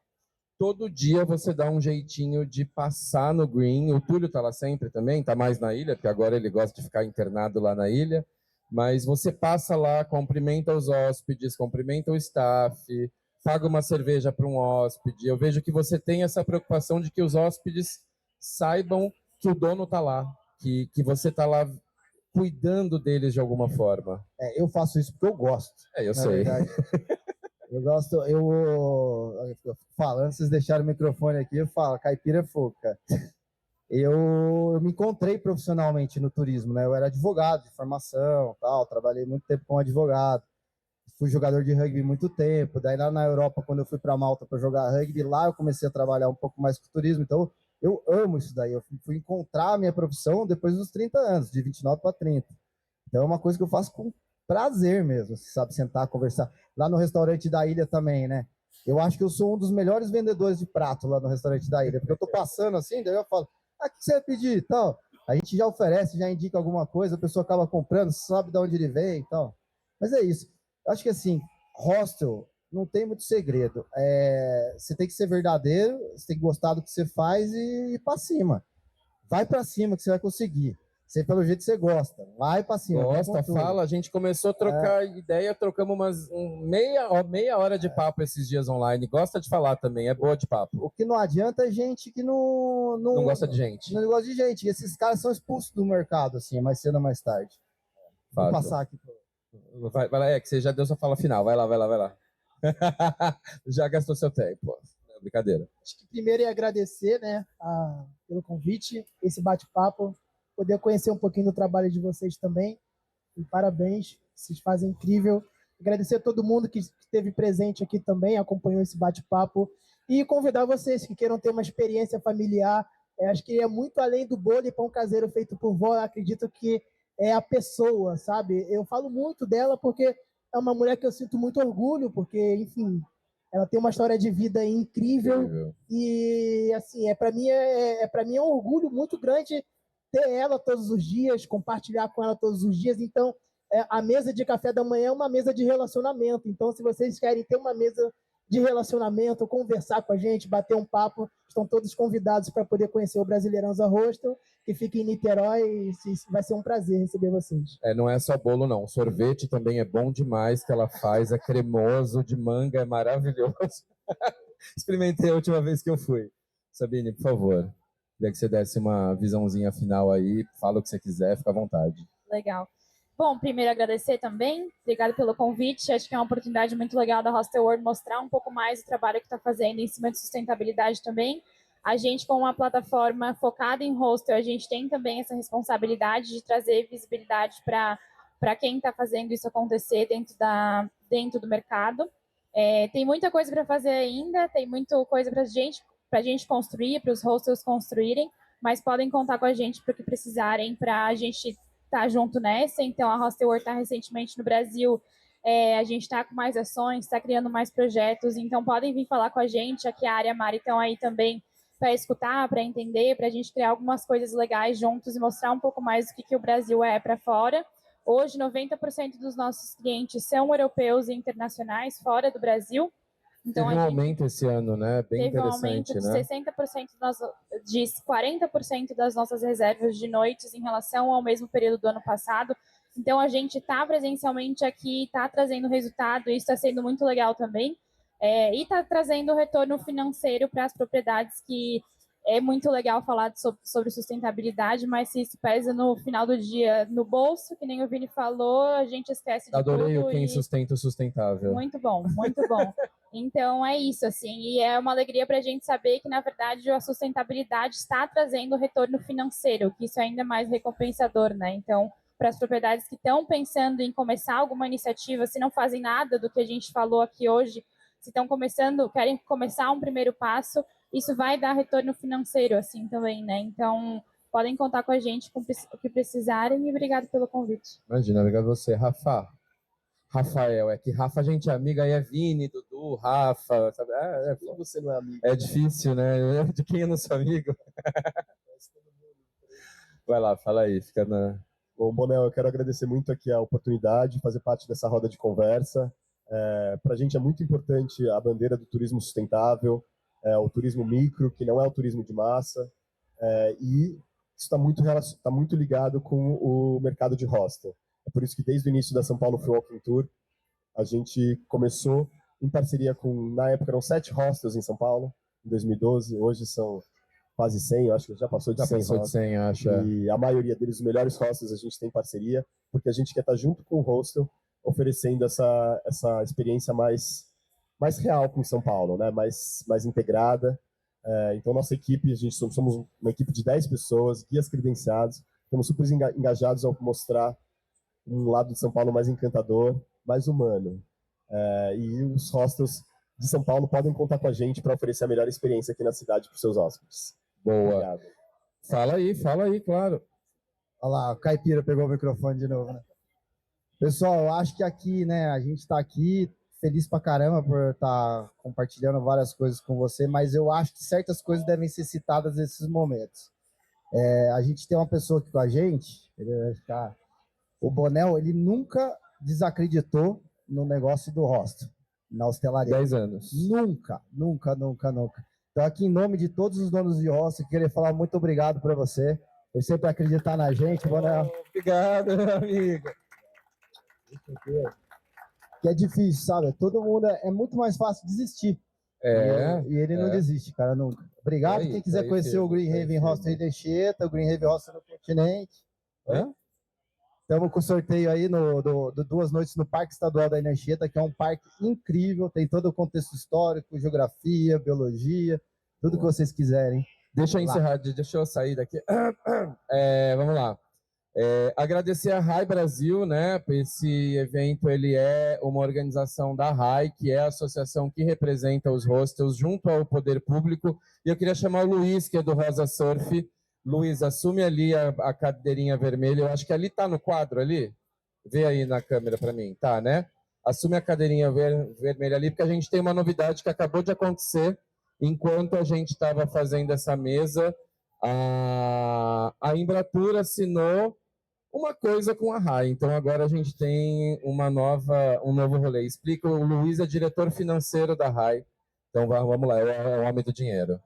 todo dia você dá um jeitinho de passar no Green. O Túlio tá lá sempre também, tá mais na ilha, porque agora ele gosta de ficar internado lá na ilha. Mas você passa lá, cumprimenta os hóspedes, cumprimenta o staff, paga uma cerveja para um hóspede. Eu vejo que você tem essa preocupação de que os hóspedes saibam que o dono tá lá, que você tá lá cuidando deles de alguma forma. Eu faço isso porque eu gosto. Eu sei. Verdade. Eu gosto, eu falando, vocês deixaram o microfone aqui, eu falo, caipira é fogo, cara. Eu me encontrei profissionalmente no turismo, né? Eu era advogado de formação, tal, trabalhei muito tempo como advogado. Fui jogador de rugby muito tempo. Daí lá na Europa, quando eu fui para Malta para jogar rugby, lá eu comecei a trabalhar um pouco mais com turismo. Então, eu amo isso daí. Eu fui encontrar a minha profissão depois dos 30 anos, de 29 para 30. Então, é uma coisa que eu faço com prazer mesmo, sabe? Sentar, conversar. Lá no restaurante da ilha também, né? Eu acho que eu sou um dos melhores vendedores de prato lá no restaurante da ilha, porque eu tô passando assim, daí eu falo, o que você vai pedir e tal? A gente já oferece, já indica alguma coisa, a pessoa acaba comprando, sabe de onde ele vem e tal. Mas é isso. Eu acho que assim, hostel não tem muito segredo. Você tem que ser verdadeiro, você tem que gostar do que você faz e ir pra cima. Vai pra cima que você vai conseguir. Você, pelo jeito, você gosta. Vai pra cima. Gosta, fala. A gente começou a trocar ideia, trocamos meia hora de papo esses dias online. Gosta de falar também, é boa de papo. O que não adianta é gente que não gosta de gente. Não gosta de gente. Esses caras são expulsos do mercado, assim, mais cedo ou mais tarde. Vou passar aqui. Vai lá, que você já deu sua fala final. Vai lá. Já gastou seu tempo. Brincadeira. Acho que primeiro é agradecer, né, pelo convite, esse bate-papo, poder conhecer um pouquinho do trabalho de vocês também. E parabéns, vocês fazem incrível. Agradecer a todo mundo que esteve presente aqui também, acompanhou esse bate-papo. E convidar vocês que queiram ter uma experiência familiar. Acho que é muito além do bolo e pão caseiro feito por vó. Eu acredito que é a pessoa, sabe? Eu falo muito dela porque é uma mulher que eu sinto muito orgulho, porque, enfim, ela tem uma história de vida incrível. E, assim, para mim é um orgulho muito grande ter ela todos os dias, compartilhar com ela todos os dias. Então, a mesa de café da manhã é uma mesa de relacionamento. Então, se vocês querem ter uma mesa de relacionamento, conversar com a gente, bater um papo, estão todos convidados para poder conhecer o Brasileiranza Hostel, que fica em Niterói, e vai ser um prazer receber vocês. Não é só bolo, não. Sorvete também é bom demais, que ela faz, é cremoso, de manga, é maravilhoso. Experimentei a última vez que eu fui. Sabine, por favor, queria que você desse uma visãozinha final aí, fala o que você quiser, fica à vontade. Legal. Bom, primeiro agradecer também, obrigado pelo convite, acho que é uma oportunidade muito legal da Hostel World mostrar um pouco mais o trabalho que está fazendo em cima de sustentabilidade também. A gente, com uma plataforma focada em hostel, a gente tem também essa responsabilidade de trazer visibilidade para quem está fazendo isso acontecer dentro do mercado. Tem muita coisa para fazer ainda, tem muita coisa para a gente construir, para os hostels construírem, mas podem contar com a gente para o que precisarem, para a gente estar junto nessa. Então, a Hostel World está recentemente no Brasil, a gente está com mais ações, está criando mais projetos, então podem vir falar com a gente, aqui a área e a Mari estão aí também para escutar, para entender, para a gente criar algumas coisas legais juntos e mostrar um pouco mais do que o Brasil é para fora. Hoje, 90% dos nossos clientes são europeus e internacionais, fora do Brasil. Então, teve um aumento esse ano, né? Bem interessante, né? Teve um aumento de 60% de 40% das nossas reservas de noites em relação ao mesmo período do ano passado. Então, a gente está presencialmente aqui, está trazendo resultado, e isso está sendo muito legal também. E está trazendo retorno financeiro para as propriedades, que é muito legal falar sobre sustentabilidade, mas se isso pesa no final do dia no bolso, que nem o Vini falou, a gente esquece de tudo. Adorei o quem sustenta o sustentável. Muito bom, muito bom. Então é isso, assim, e é uma alegria para a gente saber que, na verdade, a sustentabilidade está trazendo retorno financeiro, que isso é ainda mais recompensador, né? Então, para as propriedades que estão pensando em começar alguma iniciativa, se não fazem nada do que a gente falou aqui hoje, se estão começando, querem começar um primeiro passo, isso vai dar retorno financeiro, assim, também, né? Então, podem contar com a gente com o que precisarem e obrigado pelo convite. Imagina, obrigado a você. Rafael, é que Rafa a gente é amiga, aí é Vini, Dudu, Rafa, sabe? Só você não é amigo. É difícil, né? De quem é nosso amigo? Vai lá, fala aí, fica na... Bom, Bonel, eu quero agradecer muito aqui a oportunidade de fazer parte dessa roda de conversa. Para a gente é muito importante a bandeira do turismo sustentável, o turismo micro, que não é o turismo de massa, e isso está muito ligado com o mercado de hostel. É por isso que desde o início da São Paulo Free Walking Tour, a gente começou em parceria com, na época eram 7 hostels em São Paulo, em 2012, hoje são quase 100, eu acho que já passou de 100 hostels. E a maioria deles, os melhores hostels, a gente tem parceria, porque a gente quer estar junto com o hostel, oferecendo essa experiência mais real com São Paulo, né? mais integrada. Então, nossa equipe, somos uma equipe de 10 pessoas, guias credenciados, estamos super engajados ao mostrar um lado de São Paulo mais encantador, mais humano. E os hostels de São Paulo podem contar com a gente para oferecer a melhor experiência aqui na cidade para os seus hóspedes. Boa. Obrigado. Fala aí, claro. Olha lá, o Caipira pegou o microfone de novo, né? Pessoal, eu acho que aqui, né, a gente está aqui feliz pra caramba por estar compartilhando várias coisas com você, mas eu acho que certas coisas devem ser citadas nesses momentos. A gente tem uma pessoa aqui com a gente, ele vai ficar... O Bonel, ele nunca desacreditou no negócio do hostel, na hostelaria. 10 anos. Nunca. Então, aqui, em nome de todos os donos de hostel, eu queria falar muito obrigado para você, por sempre acreditar na gente, Bonel. Obrigado, meu amigo. Que é difícil, sabe? Todo mundo é muito mais fácil desistir. E ele não desiste, cara, nunca. Obrigado. Aí, Quem quiser conhecer o Green Haven Hostel em Anchieta, o Green Haven Hostel no Continente. Estamos com sorteio aí do 2 noites no Parque Estadual da Anchieta, que é um parque incrível, tem todo o contexto histórico, geografia, biologia, tudo que vocês quiserem. Deixa eu encerrar, deixa eu sair daqui. Vamos lá. Agradecer a RAI Brasil, né? Esse evento ele é uma organização da RAI, que é a associação que representa os hostels junto ao poder público. E eu queria chamar o Luiz, que é do Rosa Surf. Luiz, assume ali a cadeirinha vermelha. Eu acho que ali tá no quadro ali. Vê aí na câmera para mim, tá, né? Assume a cadeirinha vermelha ali, porque a gente tem uma novidade que acabou de acontecer enquanto a gente estava fazendo essa mesa. A Embratur assinou uma coisa com a RAI. Então agora a gente tem um novo rolê. Explica, o Luiz é diretor financeiro da RAI. Então vamos lá, é o homem do dinheiro.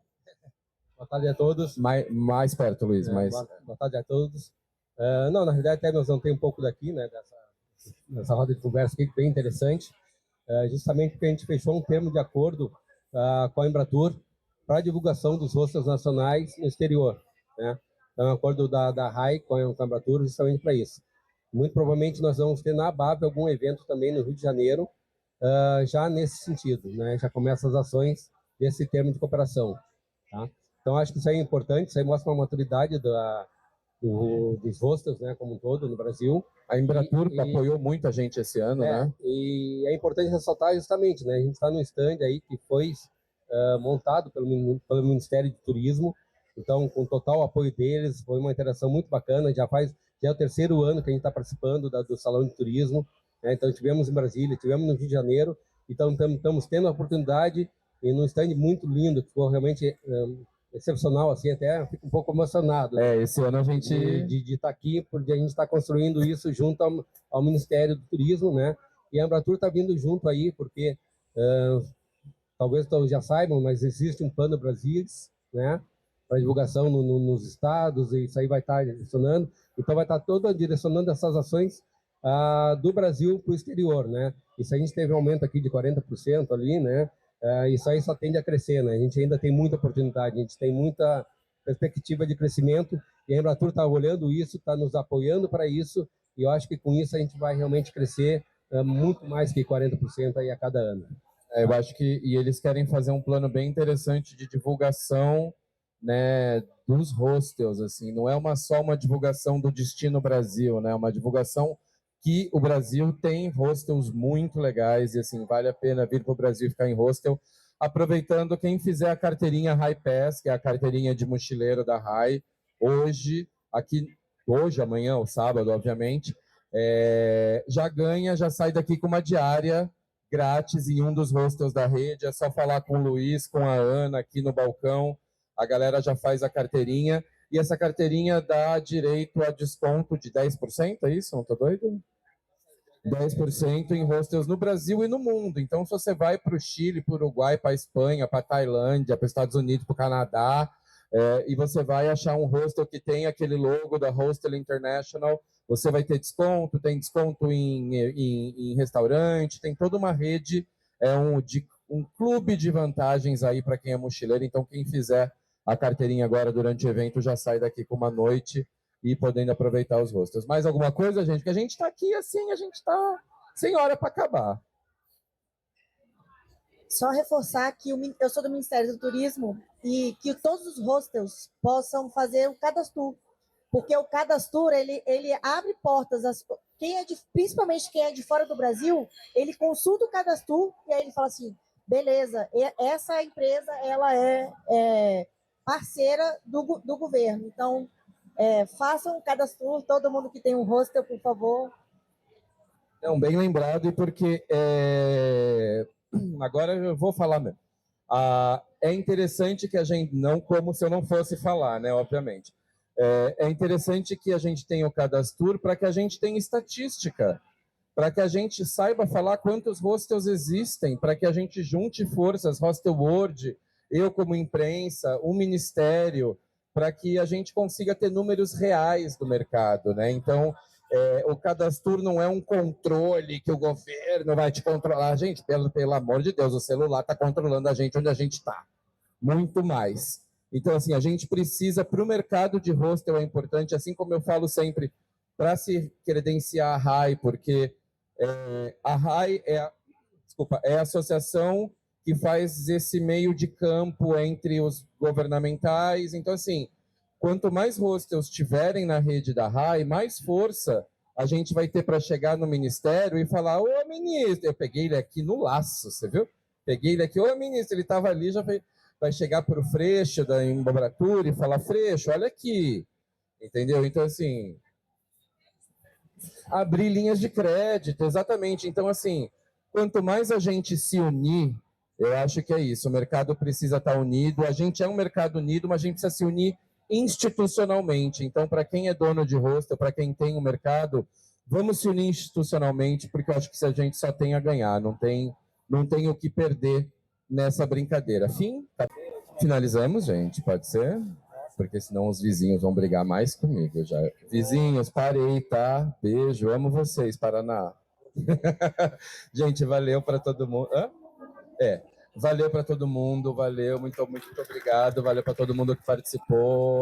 Boa tarde a todos. Mais perto, Luiz. Boa tarde a todos. Não, na realidade, até nós vamos ter um pouco daqui, né, dessa roda de conversa aqui, bem interessante, justamente porque a gente fechou um termo de acordo com a Embratur para a divulgação dos hostels nacionais no exterior, né? Então, é um acordo da RAI com a Embratur justamente para isso. Muito provavelmente nós vamos ter na BAB algum evento também no Rio de Janeiro, já nesse sentido, né? Já começa as ações desse termo de cooperação, tá? Então, acho que isso aí é importante, isso aí mostra uma maturidade dos hostels, né, como um todo, no Brasil. A Embratur apoiou muito a gente esse ano, né? E é importante ressaltar justamente, né, a gente está num stand aí que foi montado pelo Ministério de Turismo, então, com total apoio deles, foi uma interação muito bacana, já é o 3º ano que a gente está participando do Salão de Turismo, né? Então, tivemos em Brasília, tivemos no Rio de Janeiro, então estamos tendo a oportunidade, e num stand muito lindo, que foi realmente... excepcional, assim, até fico um pouco emocionado. Esse ano a gente... De estar aqui, porque a gente está construindo isso junto ao Ministério do Turismo, né? E a Embratur está vindo junto aí, porque talvez todos já saibam, mas existe um Plano Brasilis, né? Para divulgação nos estados, e isso aí vai estar direcionando. Então, vai estar toda direcionando essas ações do Brasil para o exterior, né? Isso a gente teve um aumento aqui de 40% ali, né? Isso aí só tende a crescer, né? A gente ainda tem muita oportunidade, a gente tem muita perspectiva de crescimento, e a Embratur está olhando isso, está nos apoiando para isso, e eu acho que com isso a gente vai realmente crescer muito mais que 40% aí a cada ano. Eu acho que eles querem fazer um plano bem interessante de divulgação, né, dos hostels, assim, não é só uma divulgação do Destino Brasil, né? Uma divulgação que o Brasil tem hostels muito legais e assim vale a pena vir para o Brasil e ficar em hostel. Aproveitando, quem fizer a carteirinha High Pass, que é a carteirinha de mochileiro da High, hoje, amanhã, ou sábado, obviamente, já ganha, já sai daqui com uma diária grátis em um dos hostels da rede. É só falar com o Luiz, com a Ana aqui no balcão, a galera já faz a carteirinha, e essa carteirinha dá direito a desconto de 10%, é isso? Não tô doido? 10% em hostels no Brasil e no mundo. Então, se você vai para o Chile, para o Uruguai, para a Espanha, para a Tailândia, para os Estados Unidos, para o Canadá, e você vai achar um hostel que tem aquele logo da Hostel International, você vai ter desconto, tem desconto em restaurante, tem toda uma rede, um clube de vantagens aí para quem é mochileiro. Então, quem fizer a carteirinha agora durante o evento já sai daqui com uma noite e podendo aproveitar os hostels. Mais alguma coisa, gente? Porque a gente está aqui assim, a gente está sem hora para acabar. Só reforçar que eu sou do Ministério do Turismo e que todos os hostels possam fazer o cadastro, porque o cadastro ele abre portas, principalmente quem é de fora do Brasil, ele consulta o cadastro e aí ele fala assim, beleza, essa empresa ela é parceira do governo, então façam o cadastro, todo mundo que tem um hostel, por favor. Não, bem lembrado, e porque agora eu vou falar mesmo. É interessante que a gente, não como se eu não fosse falar, né, obviamente. É interessante que a gente tenha o cadastro para que a gente tenha estatística, para que a gente saiba falar quantos hostels existem, para que a gente junte forças, Hostel World, eu como imprensa, o Ministério, para que a gente consiga ter números reais do mercado, né? Então, o cadastro não é um controle que o governo vai te controlar. Gente, pelo amor de Deus, o celular está controlando a gente onde a gente está. Muito mais. Então, assim, a gente precisa, para o mercado de hostel é importante, assim como eu falo sempre, para se credenciar a RAI, porque a RAI é a associação que faz esse meio de campo entre os governamentais. Então, assim, quanto mais hostels tiverem na rede da RAI, mais força a gente vai ter para chegar no Ministério e falar, ô, ministro, eu peguei ele aqui no laço, você viu? Peguei ele aqui, ô, ministro, ele estava ali, já vai chegar para o Freixo da Embratur e falar, Freixo, olha aqui, entendeu? Então, assim, abrir linhas de crédito, exatamente. Então, assim, quanto mais a gente se unir, eu acho que é isso, o mercado precisa estar unido, a gente é um mercado unido, mas a gente precisa se unir institucionalmente. Então, para quem é dono de hostel, para quem tem um mercado, vamos se unir institucionalmente, porque eu acho que se a gente só tem a ganhar, não tem o que perder nessa brincadeira. Finalizamos, gente, pode ser? Porque senão os vizinhos vão brigar mais comigo já. Vizinhos, parei, tá? Beijo, amo vocês, Paraná. Gente, valeu para todo mundo. Valeu para todo mundo, valeu, muito obrigado, valeu para todo mundo que participou.